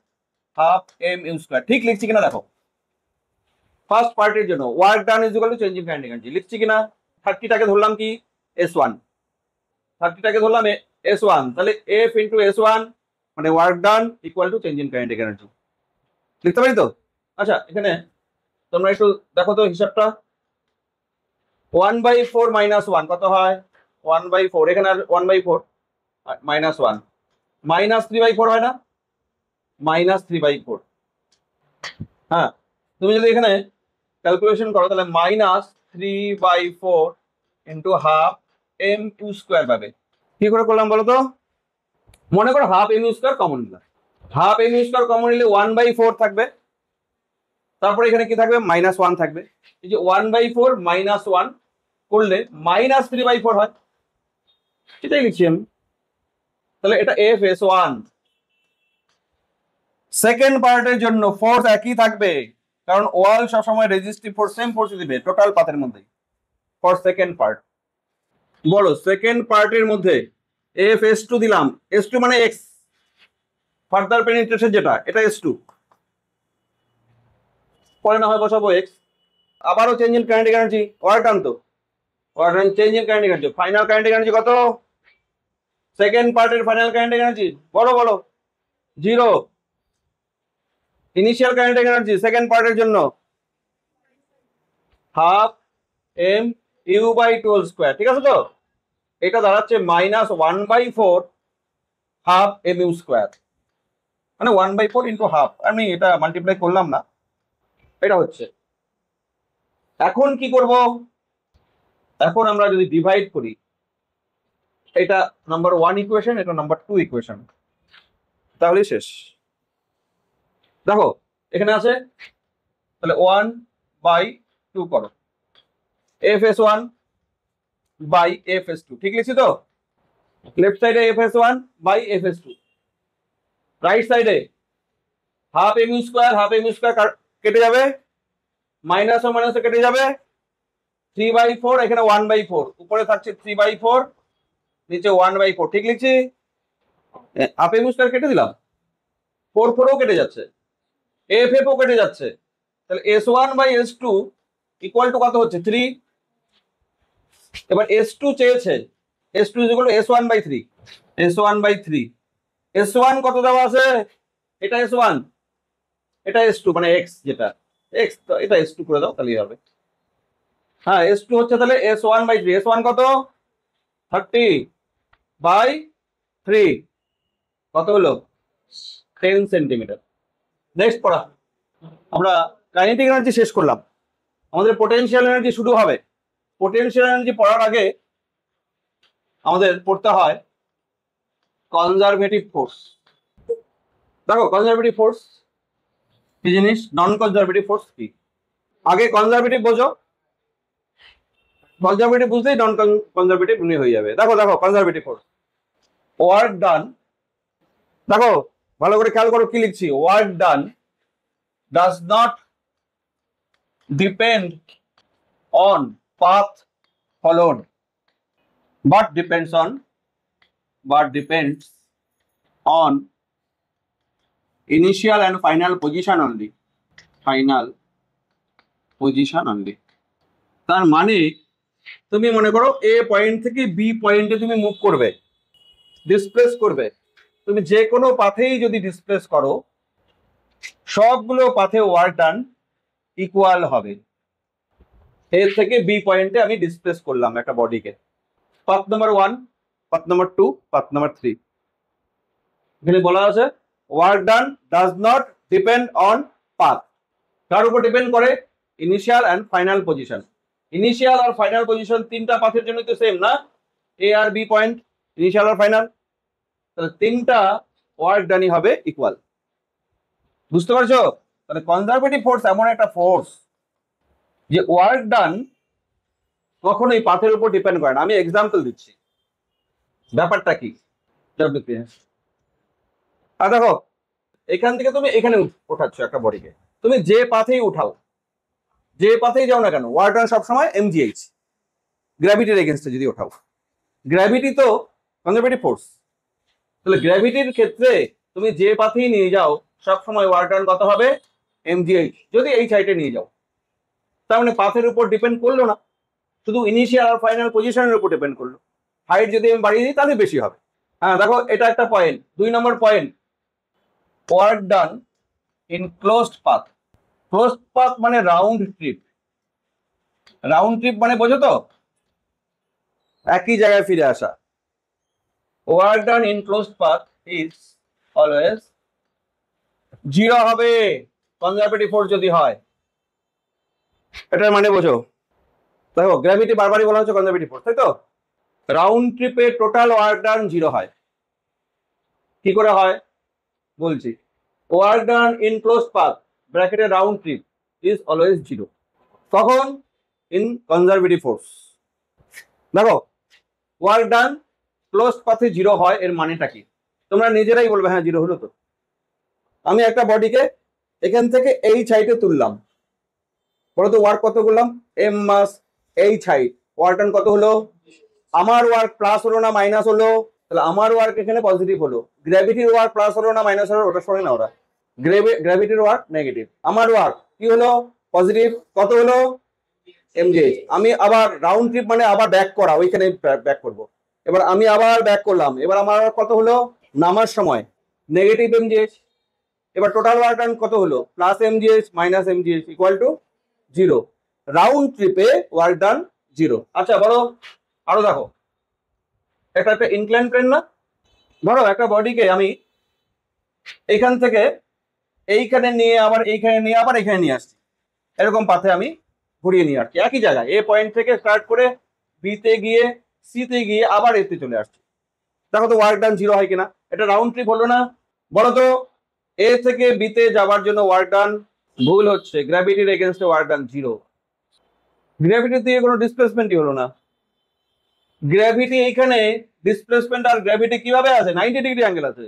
half M U square, ঠিক লিখছি কিনা দেখো। ফার্স্ট পার্টের জন্য work done is equal to change in kinetic energy লিখছি কিনা? 30টাকে ধরলাম কি S1, 30টাকে ধরলাম S1, তাহলে F ইন্টু S1 মানে work done equal to change in kinetic energy, লিখতে পারি তো? আচ্ছা, এখানে তোমরা একটু দেখো তো হিসাবটা। 1/4 মাইনাস 1 কত হয়? 1/4, এখানে 1/4 মাইনাস 1 মাইনাস 3/4 হয় না? মাইনাস 3/4। হ্যাঁ, তুমি যদি এখানে ক্যালকুলেশন করো তাহলে minus 3/4 into half M U square পাবে। কি করে করলাম বলো তো? মনে করো half M U square common নিলাম, half M U square common নিলে 1/4 থাকবে, তারপরে এখানে কি থাকবে? মাইনাস 1 থাকবে। এই যে 1/4 মাইনাস 1 করলে মাইনাস 3/4 হয়, এটাই লিখছি আমি। তাহলে এটা F(S1). সেকেন্ড পার্টের জন্য ফোর্স একই থাকবে, কারণ ওয়াল সবসময় রেজিস্টিভ ফোর্স, সেম ফোর্স দিবে টোটাল পাথের মধ্যে। ফর সেকেন্ড পার্ট বলো, সেকেন্ড পার্টের মধ্যে F(S2) দিলাম, S2 মানে x, ফার্দার পেনিট্রেশন যেটা, এটা S2। পরে না হয় বসাবো এক্স। আবারও change in kinetic energy, work done তো, work done change in kinetic energy. Final kinetic energy কত? সেকেন্ড পার্টের ফাইনাল কাইনেটিক এনার্জি বলো বলো, 0। ইনিশিয়াল কাইনেটিক এনার্জি সেকেন্ড পার্টের জন্য half M U by 12 square, ঠিক আছে তো? এটা দাঁড়াচ্ছে -1/4 হাফ এম ইউ স্কোয়ার, মানে 1/4 ইন্টু হাফ। আমি এটা মাল্টিপ্লাই করলাম না, এটা হচ্ছে। এখন কি করব? এখন আমরা যদি ডিভাইড করি, এটা নাম্বার 1 ইকুয়েশন, এটা নাম্বার 2 ইকুয়েশন, তাহলে শেষ। দেখো এখানে আছে, তাহলে 1/2 করো, fs1 বাই fs2, ঠিক লিখছি তো? লেফট সাইডে fs1 বাই fs2, রাইট সাইডে half M U square, half M U square কেটে যাবে, মাইনাস ও মাইনাসে কেটে যাবে, 3/4, এখানে 1/4, উপরে থাকছে 3/4, নিচে 1/4, ঠিক লিখছি? হাফ এম ইউ স্কোয়ার কেটে দিলাম, 4 ও কেটে যাচ্ছে, এফ ও কেটে যাচ্ছে, তাহলে s1 by s2 equal to কত হচ্ছে? 3। এবার s2 চেয়েছে, s2 equal to s1/3, s1/3, s1 কত দেওয়া আছে? এটা s1, এটা s2, মানে x, যেটা x, তো এটা s2 করে দাও তাহলেই হবে। হ্যাঁ, s2 হচ্ছে তাহলে s1/3, s1 কত? 30/3, কত হলো? 10 সেন্টিমিটার। নেক্সট পড়া, আমরা কাইনেটিক এনার্জি শেষ করলাম, আমাদের পোটেনশিয়াল এনার্জি শুরু হবে। পোটেনশিয়াল এনার্জি পড়ার আগে আমাদের পড়তে হয় কনজারভেটিভ ফোর্স। দেখো কনজারভেটিভ ফোর্স কি জিনিস, নন কনজারভেটিভ ফোর্স কি। আগে কনজারভেটিভ বোঝো, কনজারভেটিভ বুঝলেই নন কনজারভেটিভ এমনি হয়ে যাবে। দেখো দেখো কনজারভেটিভ ফোর্স, ওয়ার্ক ডান, দেখো ভালো করে খেয়াল করো কি লিখছি, work done does not depend on path followed but depends on initial and final position only, তার মানে তুমি মনে করো এ পয়েন্ট থেকে বি পয়েন্টে তুমি মুভ করবে, ডিসপ্লেস করবে, তুমি যে কোনো পাথেই যদি ডিসপ্লেস করো, সবগুলো পাথে ওয়ার্ক ডান ইকুয়াল হবে। এ থেকে বি পয়েন্টে আমি ডিসপ্লেস করলাম একটা বডিকে, path number 1, path number 2, path number 3। এখানে বলা আছে work done does not depend on path. কার উপর ডিপেন্ড করে? Initial and final position. Initial আর ফাইনাল পজিশন তিনটা পাথের জন্য তো সেম না, এ আর বি পয়েন্ট, ইনিশিয়াল আর ফাইনাল, তাহলে তিনটা ওয়ার্ক ডানই হবে ইকুয়াল। বুঝতে পারছো? তাহলে কনজারভেটিভ ফোর্স এমন একটা ফোর্স যে ওয়ার্ক ডান কখনোই পাথের উপর ডিপেন্ড করে না। আমি এক্সাম্পল দিচ্ছি, ব্যাপারটা কি। আর দেখো এখান থেকে তুমি এখানে ওঠাচ্ছ একটা বডিকে, তুমি যে পাথেই উঠাও, যে পাথেই যাও না কেন, ওয়ার্ক ডান সবসময় mgh, গ্র্যাভিটির এগেনস্টে যদি ওঠাও। গ্র্যাভিটি তো কনজারভেটিভ ফোর্স, তাহলে গ্র্যাভিটির ক্ষেত্রে তুমি যে পাথেই নিয়ে যাও সবসময় ওয়ার্ক ডান কত হবে? mgh, যদি এই সাইডে নিয়ে যাও। তার মানে পাথের উপর ডিপেন্ড করলো না, শুধু ইনিশিয়াল আর ফাইনাল পজিশনের উপর ডিপেন্ড করলো। হাইট যদি আমি বাড়িয়ে দিই তাহলে বেশি হবে। হ্যাঁ দেখো এটা একটা point. 2 number point, work done in closed path. Closed path মানে রাউন্ড ট্রিপ। রাউন্ড ট্রিপ মানে বোঝো তো, একই জায়গায় ফিরে আসা। Work done in closed path is always 0 হবে কনজারভেটিভ ফোর্স যদি হয়। এটার মানে বোঝো। দেখো গ্র্যাভিটি বারবারই বলা হচ্ছে কনজারভেটিভ ফোর্স, তাই তো? রাউন্ড ট্রিপে টোটাল ওয়ার্ক ডান 0 হয়। কি করে হয় বলছি, work done in closed path ব্র্যাকেটে রাউন্ড ট্রিপ ইজ অলওয়েজ 0, তখন ইন কনজারভেটিভ ফোর্স। দেখো ওয়ার্ক ডান ক্লোজড পাথে 0 হয়, এর মানেটা কি তোমরা নিজেরাই বলবে। হ্যাঁ 0 হলো তো। আমি একটা বডিকে এখান থেকে এই সাইডে তুললাম, বলতো ওয়ার্ক কত করলাম? এম মাস এইচ হাইট, ওয়ার্ক ডান কত হলো? আমার ওয়ার্ক প্লাস হলো না মাইনাস হলো? তাহলে আমার ওয়ার্ক এখানে পজিটিভ হলো। গ্র্যাভিটির ওয়ার্ক প্লাস হলো না মাইনাস হলো? ওটা শোনে না ওরা। গ্র্যাভিটির ওয়ার্ক নেগেটিভ, আমার ওয়ার্ক কি হলো পজিটিভ, কত হলো এমজিএইচ। আমি আবার রাউন্ড ট্রিপ মানে আবার ব্যাক করা, ওইখানে ব্যাক করব। এবার আমি আবার ব্যাক করলাম, এবার আমার কত হলো নামার সময় নেগেটিভ এমজিএইচ। এবার টোটাল ওয়ার্ক ডান কত হলো plus MGH minus MGH equal to 0। Round ট্রিপে ওয়ার্ক ডান 0। আচ্ছা বলো আরো দেখো, একটা ইনক্লাইন প্লেন না, ধরো একটা বডিকে আমি এইখান থেকে এইখানে নিয়ে আবার এইখানে নিয়ে আবার এখানে নিয়ে আসছি, এরকম পাথে আমি ঘুরিয়ে নিয়ে আসছি একই জায়গায়, এ পয়েন্ট থেকে স্টার্ট করে বিতে গিয়ে সিতে গিয়ে আবার এতে চলে আসছি। দেখো তো ওয়ার্ক ডান 0 হয় কিনা, এটা রাউন্ড ট্রিপ হলো না? বলো তো এ থেকে বিতে যাওয়ার জন্য ওয়ার্ক ডান ভুল হচ্ছে, গ্র্যাভিটির এগেনস্টে ওয়ার্ক ডান 0। গ্র্যাভিটি দিয়ে কোনো ডিসপ্লেসমেন্টই হলো না। গ্র্যাভিটি এইখানে ডিসপ্লেসমেন্ট আর গ্র্যাভিটি কিভাবে আছে, 90 ডিগ্রি অ্যাঙ্গেল আছে।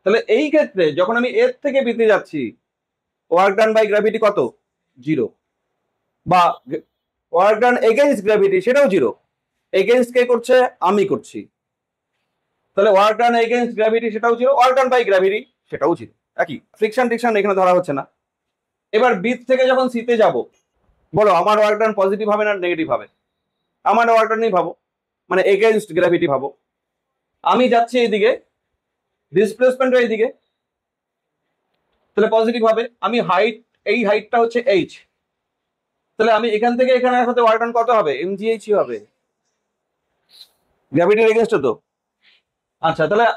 তাহলে এই ক্ষেত্রে যখন আমি এর থেকে বিতে যাচ্ছি ওয়ার্ক ডান বাই গ্র্যাভিটি কত 0, বা ওয়ার্ক ডান এগেইনস্ট গ্র্যাভিটি সেটাও 0। এগেইনস্ট কে করছে, আমি করছি, তাহলে ওয়ার্ক ডান এগেইনস্ট গ্র্যাভিটি সেটাও 0, ওয়ার্ক ডান বাই গ্র্যাভিটি সেটাও 0। একই ফ্রিকশন টিকশন এখানে ধরা হচ্ছে না। এবার বিট থেকে যখন সিতে যাব, বলো আমার ওয়ার্ক ডান পজিটিভ হবে না নেগেটিভ হবে? আমার ওয়ার্ক ডানই ভাবো, মানে এগেইনস্ট গ্র্যাভিটি ভাবো। আমি যাচ্ছি এইদিকে, ডিসপ্লেসমেন্ট এইদিকে, তাহলে পজিটিভ হবে। আমি হাইট, এই হাইটটা হচ্ছে এইচ, তাহলে আমি এখান থেকে এখানে আসাতে ওয়ার্ক ডান কত হবে, এমজিএইচ হবে, গ্র্যাভিটির এগেইনস্টে তো। আচ্ছা তাহলে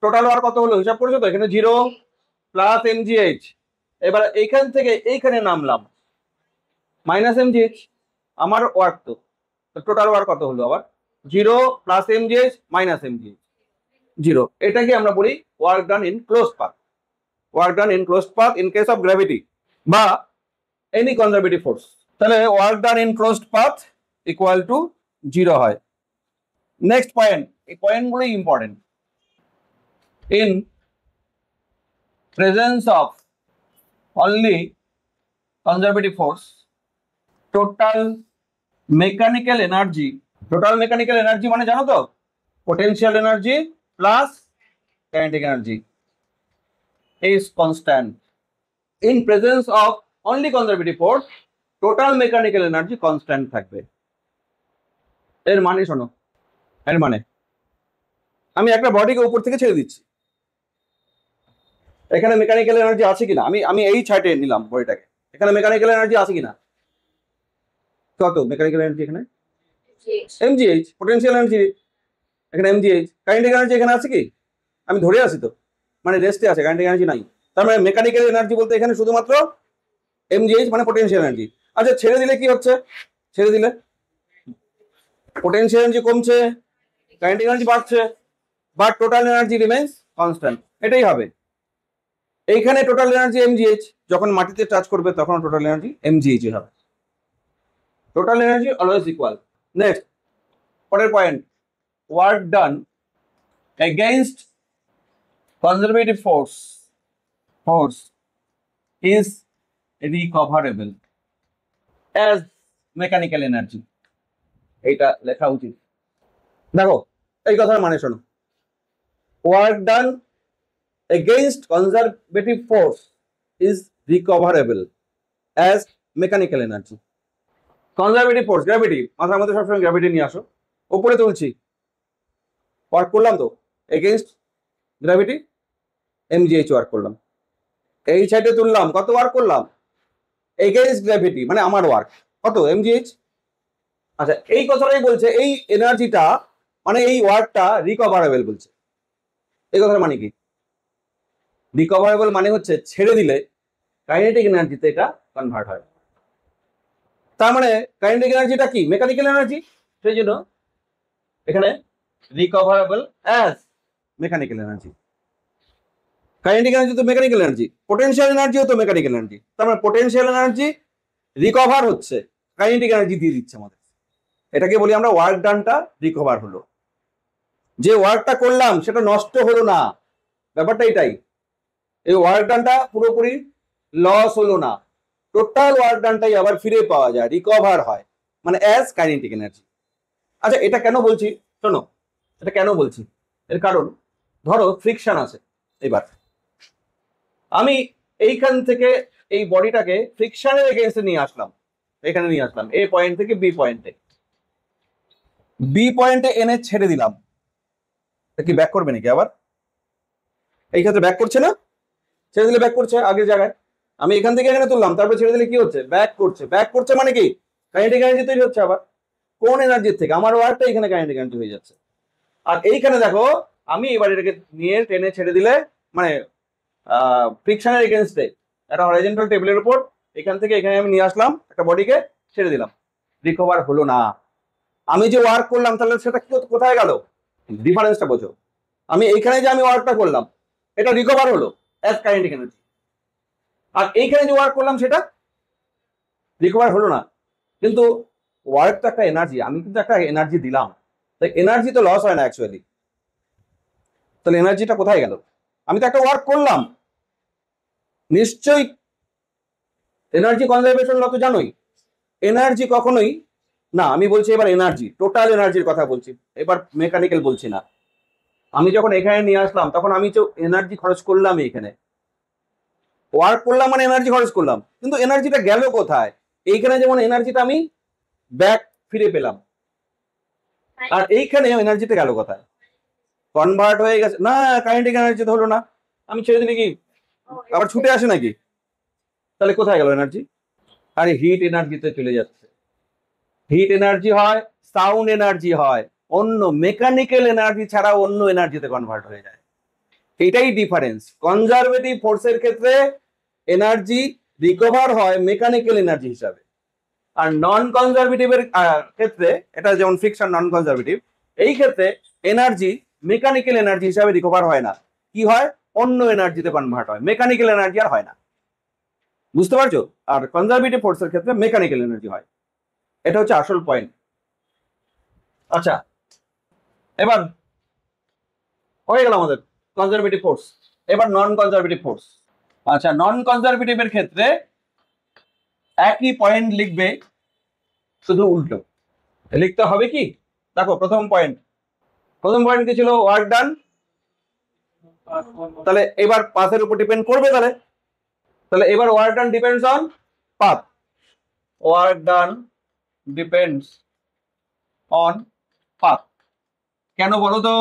টোটাল ওয়ার্ক কত হলো হিসাব করেছো তো, এখানে 0 প্লাস এমজিএইচ। এবার এইখান থেকে এইখানে নামলাম মাইনাস এমজিএইচ, আমার ওয়ার্ক তো, টোটাল ওয়ার্ক কত হলো আবার 0 প্লাস এমজিএইচ মাইনাস এমজিএইচ 0। এটাকে আমরা বলি work done in closed path. Work done in closed path in case of gravity বা এনি কনজারভেটিভ ফোর্স, তাহলে work done in closed path equal to 0 হয়। নেক্সট পয়েন্ট, এই পয়েন্টগুলোই important. In presence of only conservative force, total mechanical energy, total mechanical energy মানে জানো তো potential energy plus kinetic energy is constant. In presence of only conservative force, total mechanical energy constant থাকবে। এর মানে শোনো, এর মানে আমি একটা বডিকে উপর থেকে ছেড়ে দিচ্ছি, এখানে মেকানিক্যাল এনার্জি আছে কিনা, আমি এই ছাইটে নিলাম বডিটাকে, এখানে মেকানিক্যাল এনার্জি আছে কিনা, কত মেকানিক্যাল এনার্জি এখানে এমজিএইচ, পোটেনশিয়াল এনার্জি এখানে এমজিএইচ, কাইনেটিক এনার্জি এখানে আছে কি, আমি ধরে আছি তো, মানে রেস্টে আছে, কাইনেটিক এনার্জি নাই। তার মানে মেকানিক্যাল এনার্জি বলতে এখানে শুধুমাত্র এমজিএইচ মানে পোটেনশিয়াল এনার্জি। আচ্ছা ছেড়ে দিলে কি হচ্ছে, ছেড়ে দিলে পোটেনশিয়াল এনার্জি কমছে, কাইনেটিক এনার্জি বাড়ছে, but total energy remains constant, এটাই হবে। এইখানে টোটাল এনার্জি এমজিএইচ, যখন মাটিতে টাচ করবে তখন টোটাল এনার্জি এমজিএইচ হবে। Total energy always equal. Next পরের point, work done against conservative force is recoverable as mechanical energy। এইটা লেখা উচিত। দেখো এই কথার মানে শোনো, work done against conservative force is recoverable as mechanical energy. Conservative force gravity, মাথার মধ্যে সবসময় গ্র্যাভিটি নিয়ে আসো, উপরে তুলছি, ওয়ার্ক করলাম তো এগেইনস্ট গ্র্যাভিটি এমজিএইচ ওয়ার্ক করলাম, এই সাইডে তুললাম কত ওয়ার্ক করলাম এগেইনস্ট গ্র্যাভিটি মানে আমার ওয়ার্ক কত এমজিএইচ। আচ্ছা এই কথাটাই বলছে, এই এনার্জিটা মানে এই ওয়ার্কটা রিকভারেবল বলছে। এই কথার মানে কি, রিকভারেবল মানে হচ্ছে ছেড়ে দিলে কাইনেটিক এনার্জিতে এটা কনভার্ট হয়। তার মানে কাইনেটিক এনার্জিটা কি মেকানিক্যাল এনার্জি, সেই জন্য এখানে recoverable as mechanical energy. Kinetic energy তো মেকানিক্যাল এনার্জি, পোটেনশিয়াল এনার্জিও তো মেকানিক্যাল এনার্জি, তার মানে পোটেনশিয়াল এনার্জি রিকভার হচ্ছে, কাইনেটিক এনার্জি দিয়ে দিচ্ছে আমাদের, এটাকে বলি আমরা ওয়ার্ক ডানটা রিকভার হলো। যে ওয়ার্কটা করলাম সেটা নষ্ট হলো না, ব্যাপারটা এটাই, এই ওয়ার্ক ডানটা পুরোপুরি লস হলো না, টোটাল ওয়ার্ক ডানটাই আবার ফিরে পাওয়া যায়, রিকভার হয়, মানে অ্যাজ কাইনেটিক এনার্জি। আচ্ছা এটা কেন বলছি শোনো, এটা কেন বলছি, এর কারণ ধরো ফ্রিকশন আছে, এবার আমি এইখান থেকে এই বডিটাকে ফ্রিকশনের এগেইনস্টে নিয়ে আসলাম, এখানে নিয়ে আসলাম এ পয়েন্ট থেকে বি পয়েন্টে, বি পয়েন্টে এনে ছেড়ে দিলাম, কি ব্যাক করবে নাকি আবার? এই ক্ষেত্রে ব্যাক করছে না, ছেড়ে দিলে ব্যাক করছে আগের জায়গায়। আমি এখান থেকে এখানে তুললাম, তারপর ছেড়ে দিলে কি হচ্ছে? ব্যাক করছে। ব্যাক করছে মানে কি? কাইনেটিক এনার্জি তৈরি হচ্ছে আবার। কোন এনার্জির থেকে? আমার ওয়ার্কটা এখানে কাইনেটিক এনার্জি হয়ে যাচ্ছে। আর এইখানে দেখো আমি এবার এটাকে নিয়ে টেনে ছেড়ে দিলে, মানে ফ্রিকশনের এগেনস্টে একটা হরাইজন্টাল টেবিলের উপর এখান থেকে এখানে আমি নিয়ে আসলাম, একটা বডিকে ছেড়ে দিলাম, রিকভার হলো না। আমি যে ওয়ার্ক করলাম তাহলে সেটা কোথায় গেল? ডিফারেন্সটা বোঝো। আমি এইখানে যে আমি ওয়ার্কটা করলাম এটা রিকভার হলো অ্যাজ কাইনেটিক এনার্জি, আর এইখানে যে ওয়ার্ক করলাম সেটা রিকভার হলো না। কিন্তু ওয়ার্ক তো একটা এনার্জি, আমি কিন্তু একটা এনার্জি দিলাম, তাই এনার্জি তো লস হয় না অ্যাকচুয়ালি। তাহলে এনার্জিটা কোথায় গেল? আমি তো একটা ওয়ার্ক করলাম, নিশ্চয়ই এনার্জি কনজারভেশন ল তো জানোই, এনার্জি কখনোই না, আমি বলছি এবার এনার্জি, টোটাল এনার্জির কথা বলছি, এবার মেকানিক্যাল বলছি না। আমি যখন এখানে নিয়ে আসলাম তখন আমি তো এনার্জি খরচ করলাম, এখানে ওয়ার্ক করলাম মানে এনার্জি খরচ করলাম, কিন্তু এনার্জিটা গেল কোথায়? এইখানে যেমন এনার্জিটা আমি ব্যাক ফিরে পেলাম, আর এইখানে এনার্জিটা গেল কোথায়? কনভার্ট হয়ে গেছে না, কাইনেটিক এনার্জি তো হলো না। আমি ছেড়ে দিলে কি আবার ছুটে আসে নাকি? তাহলে কোথায় গেল এনার্জি? আরে হিট এনার্জিতে চলে যাচ্ছে। হিট এনার্জি হয়, সাউন্ড এনার্জি হয়, অন্য মেকানিক্যাল এনার্জি ছাড়া অন্য এনার্জিতে কনভার্ট হয়ে যায়। এটাই ডিফারেন্স। কনজারভেটিভ ফোর্সের ক্ষেত্রে এনার্জি রিকভার হয় মেকানিক্যাল এনার্জি হিসাবে, আর নন কনজারভেটিভের ক্ষেত্রে, এটা যেমন ফ্রিকশন নন কনজারভেটিভ, এই ক্ষেত্রে এনার্জি মেকানিক্যাল এনার্জি হিসাবে রিকভার হয় না, কি হয়? অন্য এনার্জিতে কনভার্ট হয়, মেকানিক্যাল এনার্জি আর হয় না। বুঝতে পারছো? আর কনজারভেটিভ ফোর্সের ক্ষেত্রে মেকানিক্যাল এনার্জি হয়। এটা হচ্ছে আসল পয়েন্ট। আচ্ছা, এবার হয়ে গেল আমাদের কনজারভেটিভ ফোর্স। এবার নন কনজারভেটিভ ফোর্স। আচ্ছা, নন কনজারভেটিভের ক্ষেত্রে একই পয়েন্ট লিখবে, শুধু উল্টো লিখতে হবে। কি দেখো, প্রথম পয়েন্ট কি ছিল? Work done. তাহলে এবার পাথের উপর ডিপেন্ড করবে, তাহলে এবার work done depends on path. Work done depends on path. কেন বলো তো?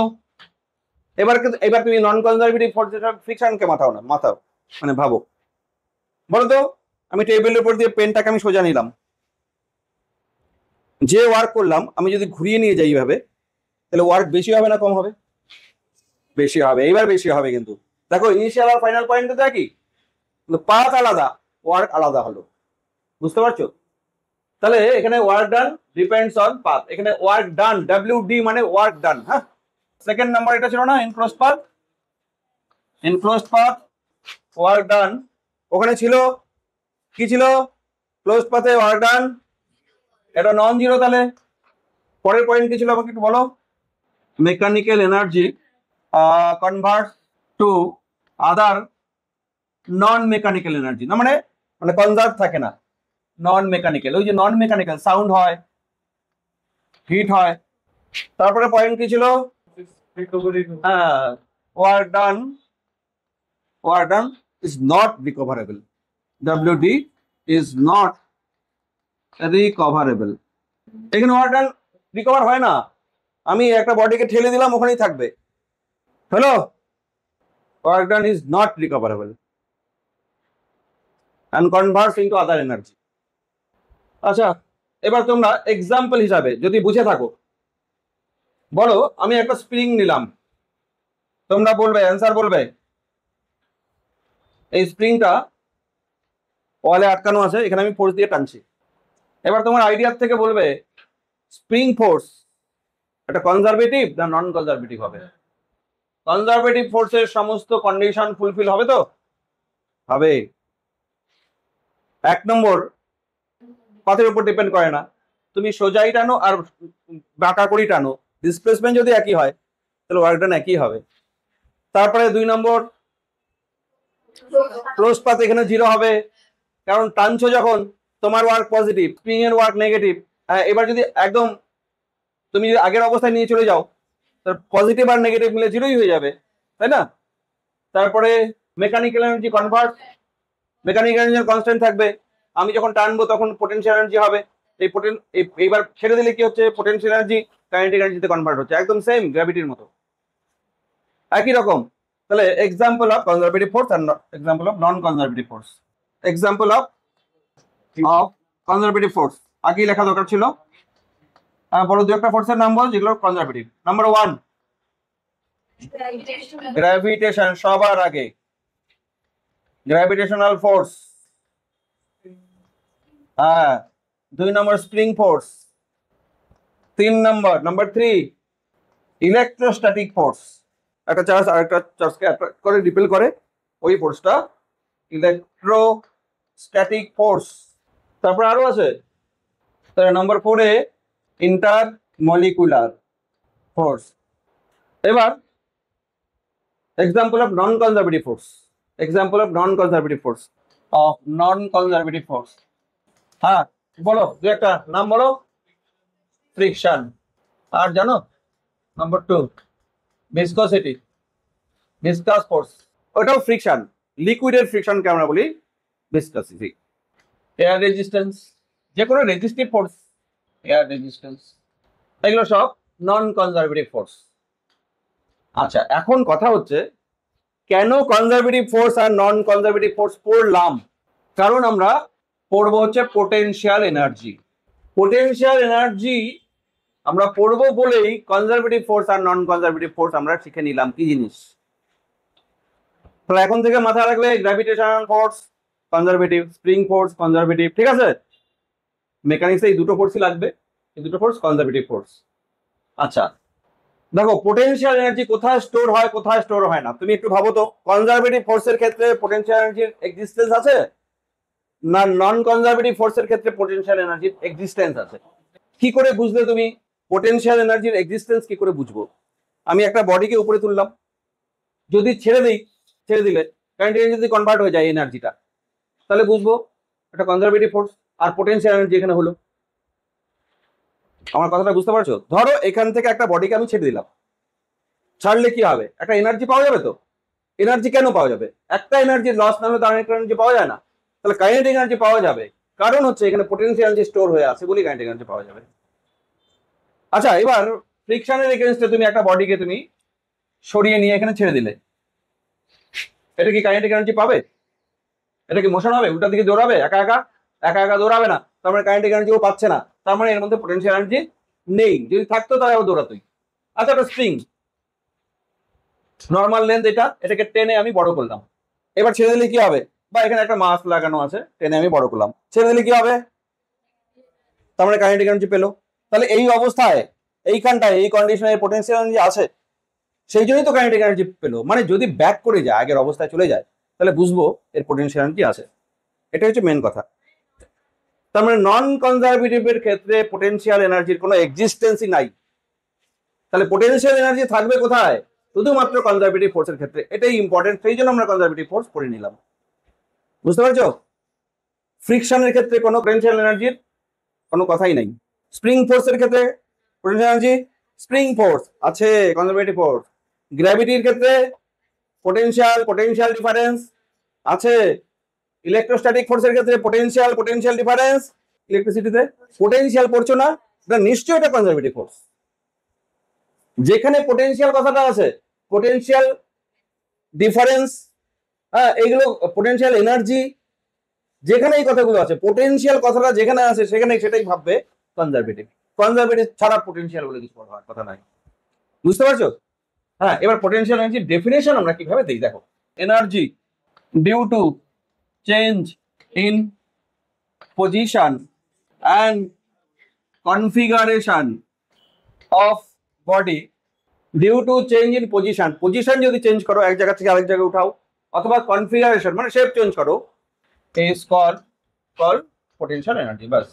এবার তুমি নন কনজারভেটিভ ফ্রিকশনকে মাথাও, মানে ভাবো। বলো তো, আমি টেবিলের উপর দিয়ে পেনটাকে আমি সোজা নিলাম, যে ওয়ার্ক করলাম আমি যদি ঘুরিয়ে নিয়ে যাই এইভাবে, তাহলে ওয়ার্ক বেশি হবে না কম হবে? বেশি হবে। এইবার বেশি হবে, কিন্তু দেখো ইনিশিয়াল আর ফাইনাল পয়েন্ট তো একই, কিন্তু পাথ আলাদা, ওয়ার্ক আলাদা হলো। বুঝতে পারছো? তাহলে এখানে work done depends on path, এখানে ওয়ার্ক ডান WD মানে ওয়ার্ক ডান। হ্যাঁ, সেকেন্ড নাম্বার এটা ছিল না, ইনক্লোজড পাথ ওয়ার্ক ডান। ওখানে ছিল কি ছিল? ক্লোজড পাথে ওয়ার্ক ডান, এটা নন জিরো। তাহলে পরের পয়েন্ট কি ছিল আমাকে একটু বলো? Mechanical energy convert to other non mechanical energy, না মানে কনজার্ভ থাকে না, নন মেকানিক্যাল। ওই যে নন মেকানিক্যাল সাউন্ড হয়, হিট হয়। তারপরে পয়েন্ট কি ছিল? হ্যাঁ, work done is not recoverable, WD is not recoverable. এখানে ওয়ার্ক ডান রিকভার হয় না, আমি একটা বডিকে ঠেলে দিলাম, ওখানেই থাকবে। Hello, work done is not recoverable and converts into other energy. আচ্ছা, এবার তোমরা এক্সাম্পল হিসাবে যদি বুঝে থাকো, বলো আমি একটা স্প্রিং নিলাম, তোমরা বলবে, অ্যান্সার বলবে এই স্প্রিংটা ওয়ালে আটকানো আছে, এখানে আমি ফোর্স দিয়ে টানছি। এবার তোমার আইডিয়ার থেকে বলবে স্প্রিং ফোর্স এটা কনজারভেটিভ না নন কনজারভেটিভ হবে? কনজারভেটিভ ফোর্সের সমস্ত কন্ডিশন ফুলফিল হবে তো? হবে। 1 নম্বর, পাথের উপর ডিপেন্ড করে না, তুমি সোজাই টানো আর বাঁকা করেই টানো, ডিসপ্লেসমেন্ট যদি একই হয় তাহলে ওয়ার্ক ডান একই হবে। তারপরে 2 নম্বর, ক্লোজ পাথ এখানে জিরো হবে, কারণ টানছো যখন তোমার ওয়ার্ক পজিটিভ, স্প্রিং এর ওয়ার্ক নেগেটিভ। এবার যদি একদম তুমি যদি আগের অবস্থায় নিয়ে চলে যাও, তাহলে পজিটিভ আর নেগেটিভ মিলে জিরোই হয়ে যাবে, তাই না? তারপরে mechanical energy convert mechanical energy constant থাকবে, আমি যখন টানবো তখন পোটেনশিয়াল এনার্জি হবে, এইবার ছেড়ে দিলে কি হচ্ছে, পোটেনশিয়াল এনার্জি কাইনেটিক এনার্জিতে কনভার্ট হচ্ছে, একদম সেম গ্র্যাভিটির মতো একই রকম। তাহলে এক্সাম্পল অফ কনজারভেটিভ ফোর্স আর example of non conservative force. Example of conservative force আগেই লেখা দরকার ছিল। বড় দু একটা ফোর্সের নাম বল যেগুলো কনজারভেটিভ। নাম্বার 1 গ্র্যাভিটেশন, সবার আগে গ্র্যাভিটেশনাল ফোর্স। হ্যাঁ, 2 নম্বর স্প্রিং ফোর্স। 3 নম্বর, নাম্বার 3 ইলেকট্রোস্ট্যাটিক ফোর্স। একটা চার্জ আরেকটা চার্জকে অ্যাট্রাক্ট করে রিপেল করে, ওই ফোর্সটা ইলেকট্রোস্ট্যাটিক ফোর্স। তারপর আরো আছে, তাহলে নাম্বার 4 এ ইন্টার মলিকুলার ফোর্স। এবার example of non conservative force, example of non conservative force, of non conservative force. হ্যাঁ বলো, দু একটা নাম বলো। ফ্রিকশন, আর জানো নাম্বার 2 ভিসকসিটি, ভিসকাস ফোর্স, ওটাও ফ্রিকশন, লিকুইডের ফ্রিকশনকে আমরা বলি ভিসকসিটি। এয়ার রেজিস্ট্যান্স, যে কোনো রেজিস্টিভ ফোর্স, এয়ার রেজিস্ট্যান্স, এগুলো সব নন কনজারভেটিভ ফোর্স। আচ্ছা, এখন কথা হচ্ছে কেন কনজারভেটিভ ফোর্স আর নন কনজারভেটিভ ফোর্স পড়লাম? কারণ আমরা পড়বো হচ্ছে পোটেনশিয়াল এনার্জি। পোটেনশিয়াল এনার্জি আমরা পড়বো বলেই কনজারভেটিভ ফোর্স আর নন কনজারভেটিভ ফোর্স আমরা শিখে নিলাম কি জিনিস। তাহলে এখন থেকে মাথায় রাখবে gravitational force conservative, spring force conservative, ঠিক আছে? মেকানিক্সে এই দুটো ফোর্সই লাগবে, এই দুটো ফোর্স কনজারভেটিভ ফোর্স। আচ্ছা দেখো, পোটেনশিয়াল এনার্জি কোথায় স্টোর হয় কোথায় স্টোর হয় না, তুমি একটু ভাবো তো। কনজারভেটিভ ফোর্সের ক্ষেত্রে পোটেনশিয়াল এনার্জির এক্সিস্টেন্স আছে না, নন কনজারভেটিভ ফোর্সের ক্ষেত্রে পোটেনশিয়াল এনার্জির এক্সিস্টেন্স আছে? কি করে বুঝলে তুমি পোটেনশিয়াল এনার্জির এক্সিস্টেন্স? কি করে বুঝবো? আমি একটা বডিকে উপরে তুললাম, যদি ছেড়ে দিলে কারেন্ট এনার্জি যদি কনভার্ট হয়ে যায় এনার্জিটা, তাহলে বুঝবো একটা কনজারভেটিভ ফোর্স। আর পোটেনশিয়াল এনার্জি এখানে হলো, আমার কথাটা বুঝতে পারছো? ধরো এখান থেকে একটা বডিকে আমি ছেড়ে দিলাম, ছাড়লে কি হবে? একটা এনার্জি পাওয়া যাবে তো। এনার্জি কেন পাওয়া যাবে? একটা এনার্জি লস না হলে তো আরেকটা এনার্জি পাওয়া যায় না। তাহলে কাইনেটিক এনার্জি পাওয়া যাবে, কারণ হচ্ছে এখানে পোটেনশিয়াল এনার্জি স্টোর হয়ে আছে বলে কাইনেটিক এনার্জি পাওয়া যাবে। আচ্ছা, এবার ফ্রিকশনের এগেইনস্টে তুমি একটা বডিকে তুমি সরিয়ে নিয়ে এখানে ছেড়ে দিলে, এটা কি কাইনেটিক এনার্জি পাবে? এটা কি মোশন হবে? উল্টা দিকে দৌড়াবে একা একা দৌড়াবে না, তার মানে কাইনেটিক এনার্জিও পাচ্ছে না, তার মানে এর মধ্যে পোটেনশিয়াল এনার্জি নেই। যদি থাকতো তাহলে আবার দৌড়াতোই। আচ্ছা, একটা স্প্রিং নর্মাল লেন্থ, এটাকে টেনে আমি বড় করলাম, এবার ছেড়ে দিলে কি হবে? বা এখানে একটা মাস লাগানো আছে, টেনে আমি বড় করলাম, ছেড়ে দিলে কি হবে? তার মানে কাইনেটিক এনার্জি পেলো। তাহলে এই অবস্থায়, এইখানটায়, এই কন্ডিশনে পোটেনশিয়াল এনার্জি আছে, সেই জন্যই তো কাইনেটিক এনার্জি পেলো। মানে যদি ব্যাক করে যায়, আগের অবস্থায় চলে যায়, তাহলে বুঝবো এর পোটেনশিয়াল এনার্জি আছে। এটা হচ্ছে মেন কথা। তার মানে নন কনজারভেটিভের ক্ষেত্রে পোটেনশিয়াল এনার্জির কোনো এক্সিস্টেন্সই নাই। তাহলে পোটেনশিয়াল এনার্জি থাকবে কোথায়? শুধুমাত্র কনজারভেটিভ ফোর্সের ক্ষেত্রে। এটাই ইম্পর্টেন্ট, সেই জন্য আমরা কনজারভেটিভ ফোর্স পড়ে নিলাম। বুঝতে পারছো? ফ্রিকশনের ক্ষেত্রে কোনো পোটেনশিয়াল এনার্জির কোনো কথাই নাই। স্প্রিং ফোর্সের ক্ষেত্রে পোটেনশিয়াল এনার্জি, স্প্রিং ফোর্স আছে, কনজারভেটিভ ফোর্স। গ্র্যাভিটির ক্ষেত্রে পোটেনশিয়াল ডিফারেন্স আছে। ইলেকট্রোস্ট্যাটিক ফোর্সের ক্ষেত্রে পোটেনশিয়াল ডিফারেন্স। ইলেকট্রিসিটিতে পোটেনশিয়াল পড়ছো না? এটা নিশ্চয়ই এটা কনজারভেটিভ ফোর্স। যেখানে পোটেনশিয়াল কথাটা আছে, পোটেনশিয়াল ডিফারেন্স, হ্যাঁ, এইগুলো পোটেনশিয়াল এনার্জি, যেখানে এই কথাগুলো আছে, পোটেনশিয়াল কথাটা যেখানে আছে সেখানে সেটাই ভাববে কনজারভেটিভ। কনজারভেটিভ ছাড়া পোটেনশিয়াল বলে কিছু হওয়ার কথা নাই। বুঝতে পারছো? হ্যাঁ, এবার পোটেনশিয়াল এনার্জির ডেফিনেশন আমরা কিভাবে দিই দেখো। Energy due to change in position and configuration of body, due to change in position যদি চেঞ্জ করো, এক জায়গা থেকে আরেক জায়গায় উঠাও, অথবা কনফিগারেশন মানে শেপ চেঞ্জ করো, ইজ কল পোটেনশিয়াল এনার্জি। বাস,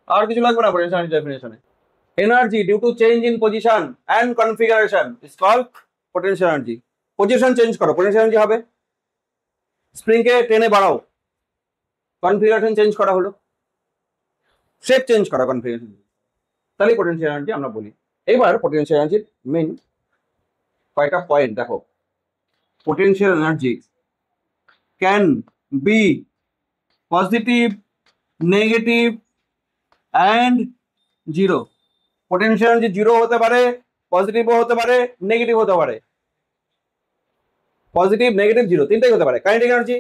আর কিছু লাগবে না পোটেনশিয়াল এনার্জি ডেফিনেশনে। Energy due to change in position and configuration is called potential energy. Position change করো, পোটেনশিয়াল এনার্জি হবে। স্প্রিংকে টেনে বাড়াও, কনফিগারেশন চেঞ্জ করা হলো, শেপ চেঞ্জ করা, কনফিগারেশন, তাহলে পোটেনশিয়াল এনার্জি আমরা বলি। এবার পোটেনশিয়াল এনার্জির মেইন কয়টা পয়েন্ট দেখো। Potential energy can be positive, negative and zero. Potential energy zero হতে পারে, পজিটিভও হতে পারে, নেগেটিভ হতে পারে। পজিটিভ, নেগেটিভ, জিরো তিনটাই হতে পারে। কাইনেটিক এনার্জি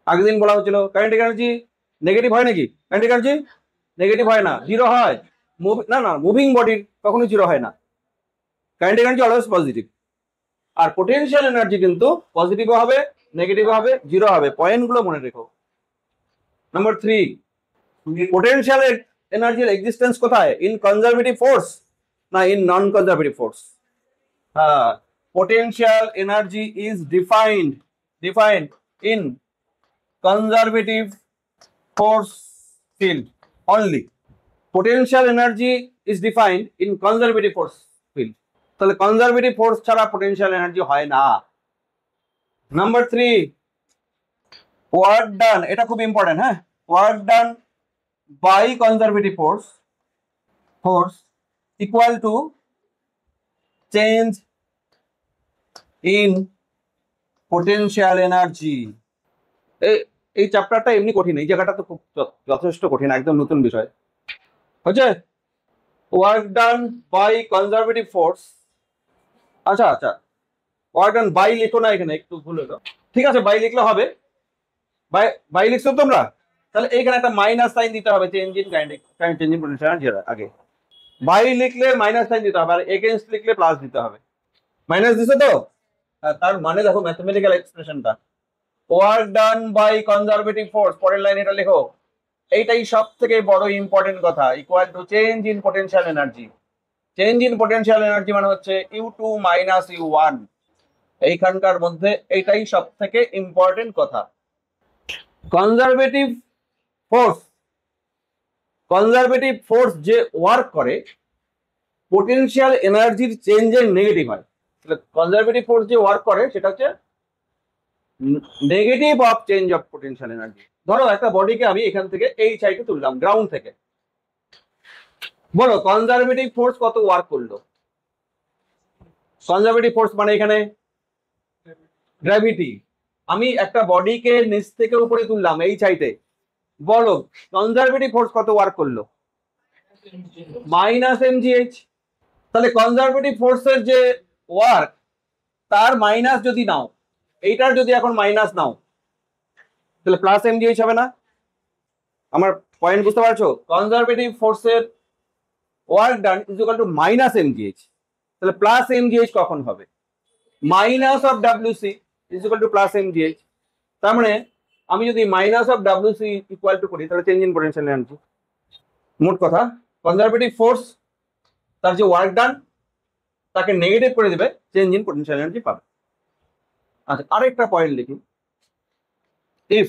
আগের দিন বলা হচ্ছিল, কাইনেটিক এনার্জি নেগেটিভ হয় নাকি? কাইনেটিক এনার্জি নেগেটিভ হয় না, জিরো হয়। না না, মুভিং বডির কখনো জিরো হয় না। Kinetic energy always positive. আর পোটেনশিয়াল এনার্জি কিন্তু পজিটিভও হবে, নেগেটিভও হবে, জিরো হবে। পয়েন্টগুলো মনে রেখো। নাম্বার 3, পোটেনশিয়াল এনার্জির এক্সিস্টেন্স কোথায়? ইন কনজারভেটিভ ফোর্স না ইন নন কনজারভেটিভ ফোর্স? হ্যাঁ, potential energy is defined in conservative force field only. Potential energy is defined in conservative force field. তাহলে কনজারভেটিভ ফোর্স ছাড়া পোটেনশিয়াল এনার্জি হয় না। Number 3, work done, এটা খুব important. হ্যাঁ, work done by conservative force equal to change in potential energy. এই চ্যাপ্টারটা এমনি কঠিন, এই জায়গাটা তো খুব যথেষ্ট কঠিন, একদম নতুন বিষয় হচ্ছে। Work done by conservative force. আচ্ছা আচ্ছা, ওয়ার্ক ডান বাই লিখো না, এখানে একটু ভুল হলো। ঠিক আছে, বাই লিখলে হবে। বাই লিখছো তোমরা? তাহলে এইখানে একটা মাইনাস সাইন দিতে হবে change in kinetic, change in potential energy আগে। বাই লিখলে মাইনাস সাইন দিতে হবে, আর এগেইনস্ট লিখলে প্লাস দিতে হবে। মাইনাস দিছো তো? তার মানে দেখো ম্যাথমেটিক্যাল এক্সপ্রেশনটা, work done by conservative force, পরের লাইন এটা লেখো। এইটাই সব থেকে বড় ইম্পর্টেন্ট কথা, equal to change in potential energy. Change in potential energy মানে হচ্ছে U2 মাইনাস U1। এইখানকার মধ্যে এইটাই সব থেকে ইম্পর্টেন্ট কথা। কনজারভেটিভ ফোর্স যে ওয়ার্ক করে, পোটেনশিয়াল এনার্জির চেঞ্জের নেগেটিভ হয়। কনজারভেটিভ ফোর্স যে ওয়ার্ক করে সেটা হচ্ছে negative of change of potential energy. ধরো একটা বডিকে আমি এখান থেকে এই সাইডে তুললাম, গ্রাউন্ড থেকে। বলো কনজারভেটিভ ফোর্স কত ওয়ার্ক করলো? কনজারভেটিভ ফোর্স মানে এখানে গ্র্যাভিটি। আমি একটা বডিকে নিচ থেকে উপরে তুললাম এই সাইডে, বলো কনজারভেটিভ ফোর্স কত ওয়ার্ক করলো? Minus mgh। তাহলে কনজারভেটিভ ফোর্সের যে ওয়ার্ক, তার মাইনাস যদি নাও, এইটার যদি এখন মাইনাস নাও, তাহলে প্লাস mgh হবে না? আমার পয়েন্ট বুঝতে পারছো? কনজারভেটিভ ফোর্সের work done is equal to minus mgh। তাহলে প্লাস mgh কখন হবে? Minus of wc is equal two plus mgh। তার মানে আমি যদি minus of wc equal to করি, তাহলে চেঞ্জ ইন পোটেনশিয়াল এনার্জি। মোট কথা, কনজারভেটিভ ফোর্স তার যে ওয়ার্ক ডান তাকে নেগেটিভ করে দেবে, চেঞ্জ ইন পোটেনশিয়াল এনার্জি পাবে। আচ্ছা, আরেকটা পয়েন্ট লিখি। If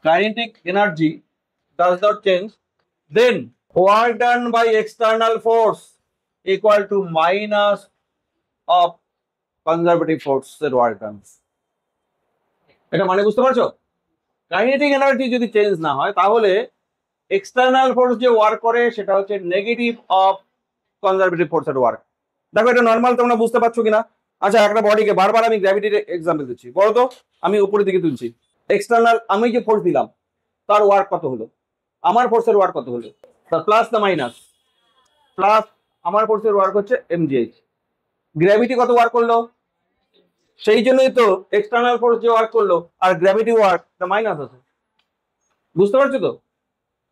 kinetic energy does not change, then work done by external force equal to minus of conservative force এর work done। এটা মানে বুঝতে পারছো? কাইনেটিক এনার্জি যদি চেঞ্জ না হয়, তাহলে এক্সটার্নাল ফোর্স যে ওয়ার্ক করে সেটা হচ্ছে নেগেটিভ অফ কনজারভেটিভ ফোর্সের ওয়ার্ক। দেখো এটা নর্মাল, তোমরা বুঝতে পারছো কিনা? আচ্ছা, একটা বডিকে বারবার আমি গ্র্যাভিটির এক্সাম্পল দিচ্ছি, বলো তো। আমি উপরের দিকে তুলছি, এক্সটার্নাল আমি যে ফোর্স দিলাম তার ওয়ার্ক কত হলো? আমার ফোর্সের ওয়ার্ক কত হলো? প্লাস না মাইনাস? প্লাস। আমার ফোর্সের ওয়ার্ক হচ্ছে mgh। গ্র্যাভিটি কত ওয়ার্ক করলো? সেই জন্যই তো এক্সটার্নাল ফোর্স যে ওয়ার্ক করলো আর গ্র্যাভিটি ওয়ার্ক মাইনাস আছে। বুঝতে পারছো তো?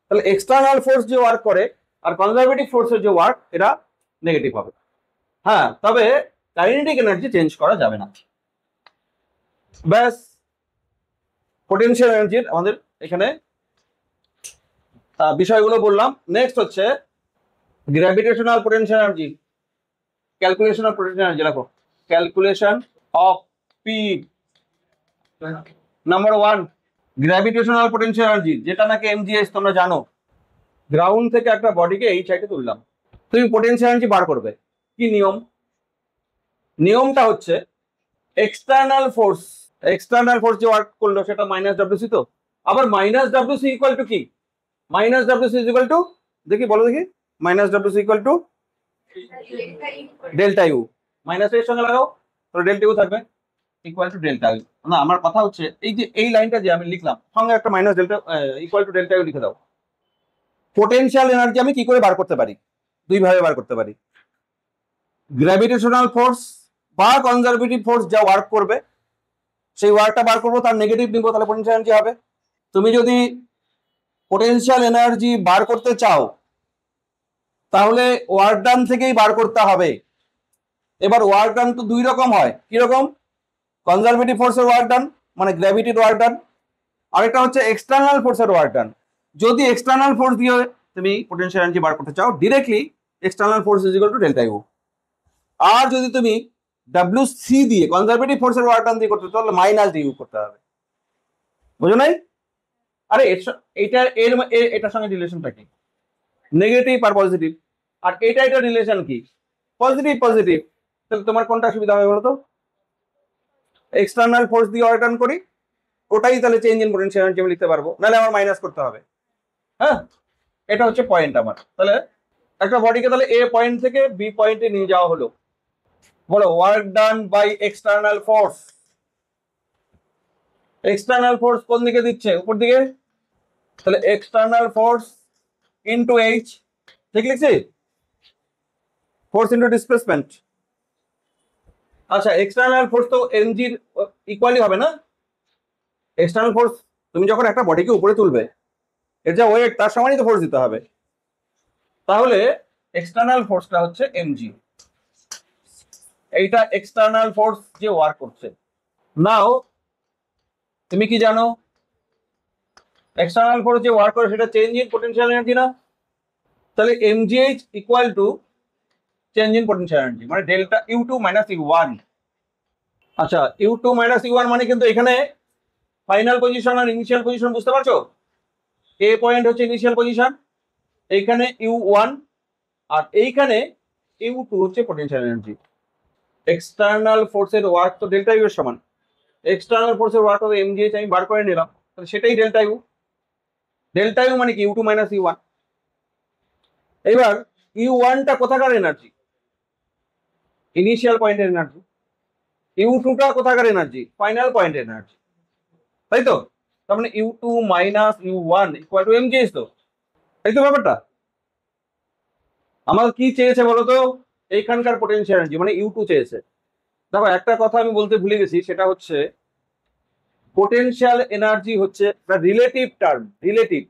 তাহলে এক্সটার্নাল ফোর্স যে ওয়ার্ক করে আর কনজারভেটিভ ফোর্সের যে ওয়ার্ক, এটা নেগেটিভ হবে। হ্যাঁ, তবে কাইনেটিক এনার্জি চেঞ্জ করা যাবে না। ব্যাস, পোটেনশিয়াল এনার্জির আমাদের এখানে বিষয়গুলো বললাম। নেক্সট হচ্ছে gravitational potential energy. Calculation of potential energy রাখো। Calculation of P. Number 1, gravitational potential energy, যেটা নাকি mgh, তোমরা জানো। গ্রাউন্ড থেকে একটা বডিকে এই সাইডে তুললাম, তুমি পোটেনশিয়াল এনার্জি বার করবে। কি নিয়ম? নিয়মটা হচ্ছে এক্সটার্নাল ফোর্স যে ওয়ার্ক করলো সেটা মাইনাস wc। তো আবার মাইনাস wc ইকুয়াল টু কি? Minus wc is equal two, দেখি বলো দেখি, minus wc equal to delta you. Minus এর সঙ্গে লাগাও, তাহলে ডেল্টা ইউ থাকবে। Equal to delta you. না, আমার কথা হচ্ছে এই যে এই লাইনটা যে আমি লিখলাম সঙ্গে একটা minus delta equal to delta you লিখে দাও। পোটেনশিয়াল এনার্জি আমি কি করে বার করতে পারি? দুই ভাবে বার করতে পারি। গ্র্যাভিটেশনাল ফোর্স বা কনজারভেটিভ ফোর্স যা ওয়ার্ক করবে সেই ওয়ার্কটা বার করবো, তার নেগেটিভ নিবো, তাহলে পোটেনশিয়াল এনার্জি হবে। তুমি যদি পোটেনশিয়াল এনার্জি বার করতে চাও তাহলে ওয়ার্ক ডান থেকেই বার করতে হবে। এবার ওয়ার্ক ডান তো দুই রকম হয়, কিরকম? কনজারভেটিভ ফোর্সের ওয়ার্ক ডান মানে গ্র্যাভিটির ওয়ার্ক ডান, আরেকটা হচ্ছে এক্সটার্নাল ফোর্সের ওয়ার্ক ডান। যদি এক্সটার্নাল ফোর্স দিয়ে তুমি পোটেনশিয়াল এনার্জি বার করতে চাও, directly external force is equal to delta U. আর যদি তুমি ডাব্লিউ সি দিয়ে কনজারভেটিভ ফোর্সের ওয়ার্ক ডান দিয়ে করতে চাও তাহলে মাইনাস ডি ইউ করতে হবে। বুঝো নাই? আরে এটার সঙ্গে রিলেশনটা কি? নেগেটিভ আর পজিটিভ। আর এটা রিলেশন কি? Positive positive. তাহলে তোমার কোনটা সুবিধা হবে বলো তো? এক্সটার্নাল ফোর্স দিয়ে ওয়ার্ক ডান করি, ওটাই তাহলে চেঞ্জ ইন পোটেনশিয়াল এনার্জি আমি লিখতে পারবো, নাহলে আমার মাইনাস করতে হবে। হ্যাঁ, এটা হচ্ছে পয়েন্ট আমার। তাহলে একটা বডিকে তাহলে এ পয়েন্ট থেকে বি পয়েন্টে নিয়ে যাওয়া হলো। বলো, work done by external force. External force কোন দিকে দিচ্ছে? উপর দিকে। তাহলে এক্সটার্নাল ফোর্স ইনটু এইচ, ঠিক লিখছি? Force into displacement. আচ্ছা, এক্সটার্নাল ফোর্স তো এমজি ইকুয়ালি হবে না? এক্সটার্নাল ফোর্স তুমি যখন একটা বডিকে উপরে তুলবে, এর যা ওয়েট তার সমানই তো ফোর্স দিতে হবে। তাহলে এক্সটার্নাল ফোর্সটা হচ্ছে এমজি। এইটা এক্সটার্নাল ফোর্স যে ওয়ার্ক করছে। নাও তুমি কি জানো? এক্সটার্নাল ফোর্স যে ওয়ার্ক করে সেটা চেঞ্জ ইন পোটেনশিয়াল এনার্জি না? তাহলে MGH equal to change in potential energy, মানে delta U two minus U one. আচ্ছা, U two minus U one মানে কিন্তু এখানে ফাইনাল পজিশন আর ইনিশিয়াল পজিশন বুঝতে পারছো? এ পয়েন্ট হচ্ছে ইনিশিয়াল পজিশন, এইখানে ইউ ওয়ান, আর এইখানে ইউ টু হচ্ছে পোটেনশিয়াল এনার্জি। এক্সটার্নাল ফোর্সের ওয়ার্ক তো ডেল্টা ইউ এর সমান। এক্সটার্নাল ফোর্সের ওয়ার্ক হবে এমজিএইচ, আমি বার করে নিলাম, তাহলে সেটাই ডেল্টা ইউ। ডেল্টা ইউ মানে কি? U two minus U one. এবার ইউ ওয়ানটা কোথাকার এনার্জি? ইনিশিয়াল পয়েন্টের এনার্জি। ইউ টুটা কোথাকার এনার্জি? ফাইনাল পয়েন্টের এনার্জি, তাই তো? তার মানে U two minus U one equal to mgh তো, তাই তো ব্যাপারটা? আমার কি চেয়েছে বলতো? এইখানকার পোটেনশিয়াল এনার্জি মানে ইউ টু চেয়েছে। দেখো, একটা কথা আমি বলতে ভুলে গেছি, সেটা হচ্ছে পোটেনশিয়াল এনার্জি হচ্ছে relative term. Relative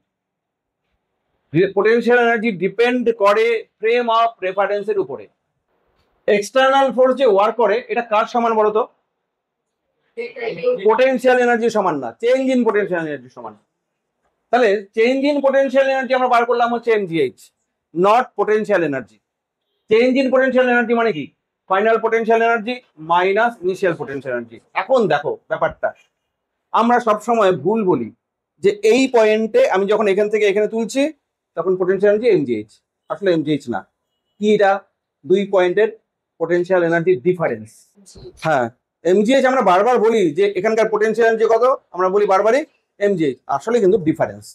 potential energy depend করে ফ্রেম অফ রেফারেন্সের উপরে। এক্সটার্নাল ফোর্স যে ওয়ার্ক করে এটা কার সমান বলতো? পোটেনশিয়াল এনার্জি সমান না, চেঞ্জ ইন পোটেনশিয়াল এনার্জি সমান। তাহলে চেঞ্জ ইন পোটেনশিয়াল এনার্জি আমরা বার করলাম হচ্ছে MGH, not potential energy. Change in potential energy মানে কি? Final potential energy minus initial potential energy. এখন দেখো ব্যাপারটা, আমরা সব সময় ভুল বলি যে এই পয়েন্টে আমি যখন এখান থেকে এখানে তুলছি তখন পোটেনশিয়াল এনার্জি এমজিএইচ। আসলে এমজিএইচ না, কি এটা? দুই পয়েন্টের পোটেনশিয়াল এনার্জি ডিফারেন্স। হ্যাঁ, এমজিএইচ আমরা বারবার বলি যে এখানকার পোটেনশিয়াল এনার্জি কত, আমরা বলি বারবারই এমজিএইচ, আসলে কিন্তু ডিফারেন্স।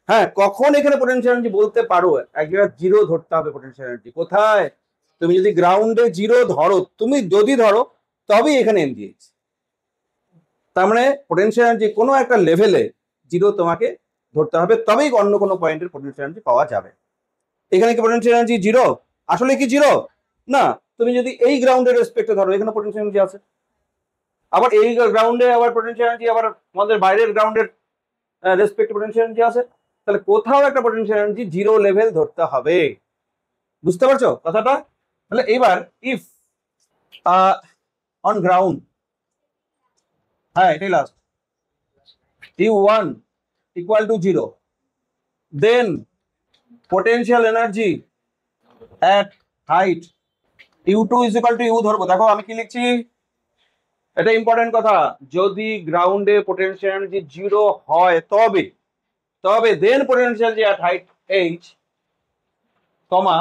হ্যাঁ, কখন এখানে পোটেনশিয়াল এনার্জি বলতে পারো? এক জায়গায় জিরো ধরতে হবে পোটেনশিয়াল এনার্জি। কোথায়? তুমি যদি গ্রাউন্ডে জিরো ধরো, তুমি যদি ধরো তবেই এখানে এমজিএইচ। তার মানে পোটেনশিয়াল এনার্জি কোনো একটা লেভেলে জিরো তোমাকে ধরতে হবে, তবেই অন্য কোনো পয়েন্টের পোটেনশিয়াল এনার্জি পাওয়া যাবে। এখানে কি পোটেনশিয়াল এনার্জি জিরো? আসলে কি জিরো না। তুমি যদি এই গ্রাউন্ডের রেসপেক্টে ধরো, এখানে পোটেনশিয়াল এনার্জি আছে, আবার এই গ্রাউন্ডে আবার পোটেনশিয়াল এনার্জি, আবার আমাদের বাইরের গ্রাউন্ডের রেসপেক্টে পোটেনশিয়াল এনার্জি আছে। তাহলে কোথাও একটা পোটেনশিয়াল এনার্জি জিরো লেভেল ধরতে হবে। বুঝতে পারছো কথাটা? তাহলে এবার ইফ অন গ্রাউন্ড, হ্যাঁ এটাই last, u1 equal to 0, then potential energy at height u2 is equal to u ধরবো। দেখো আমি কি লিখছি, এটা ইম্পর্টেন্ট কথা। যদি গ্রাউন্ডে পোটেনশিয়াল এনার্জি জিরো হয় তবে তবে then potential energy at height h, কমা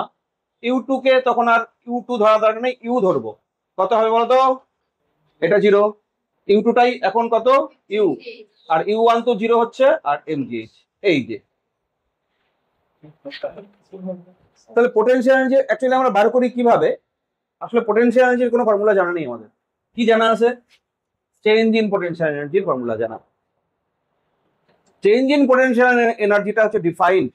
u2 কে তখন আর u2 ধরা দরকার নেই, u ধরবো। কত হবে বলতো? এটা জিরো, u2 টাই এখন কত? u, আর u1 তো জিরো হচ্ছে, আর mgh এই যে। তাহলে পোটেনশিয়াল এনার্জি অ্যাকচুয়ালি আমরা বার করি কিভাবে? আসলে পোটেনশিয়াল এনার্জির কোনো ফর্মুলা জানা নেই আমাদের। কি জানা আছে? চেঞ্জ ইন পোটেনশিয়াল এনার্জির ফর্মুলা জানা। চেঞ্জ ইন পোটেনশিয়াল এনার্জিটা হচ্ছে ডিফাইন্ড,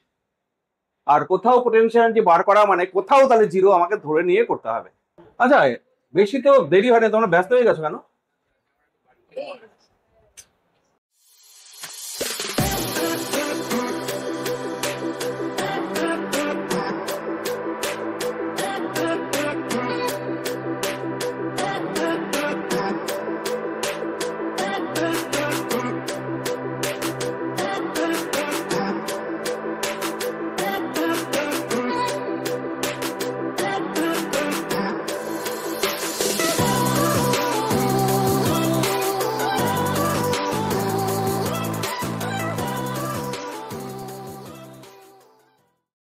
আর কোথাও পোটেনশিয়াল এনার্জি বার করা মানে কোথাও তাহলে জিরো আমাকে ধরে নিয়ে করতে হবে। আচ্ছা, বেশি তো দেরি হয় না, তোমরা ব্যস্ত হয়ে গেছো কেন?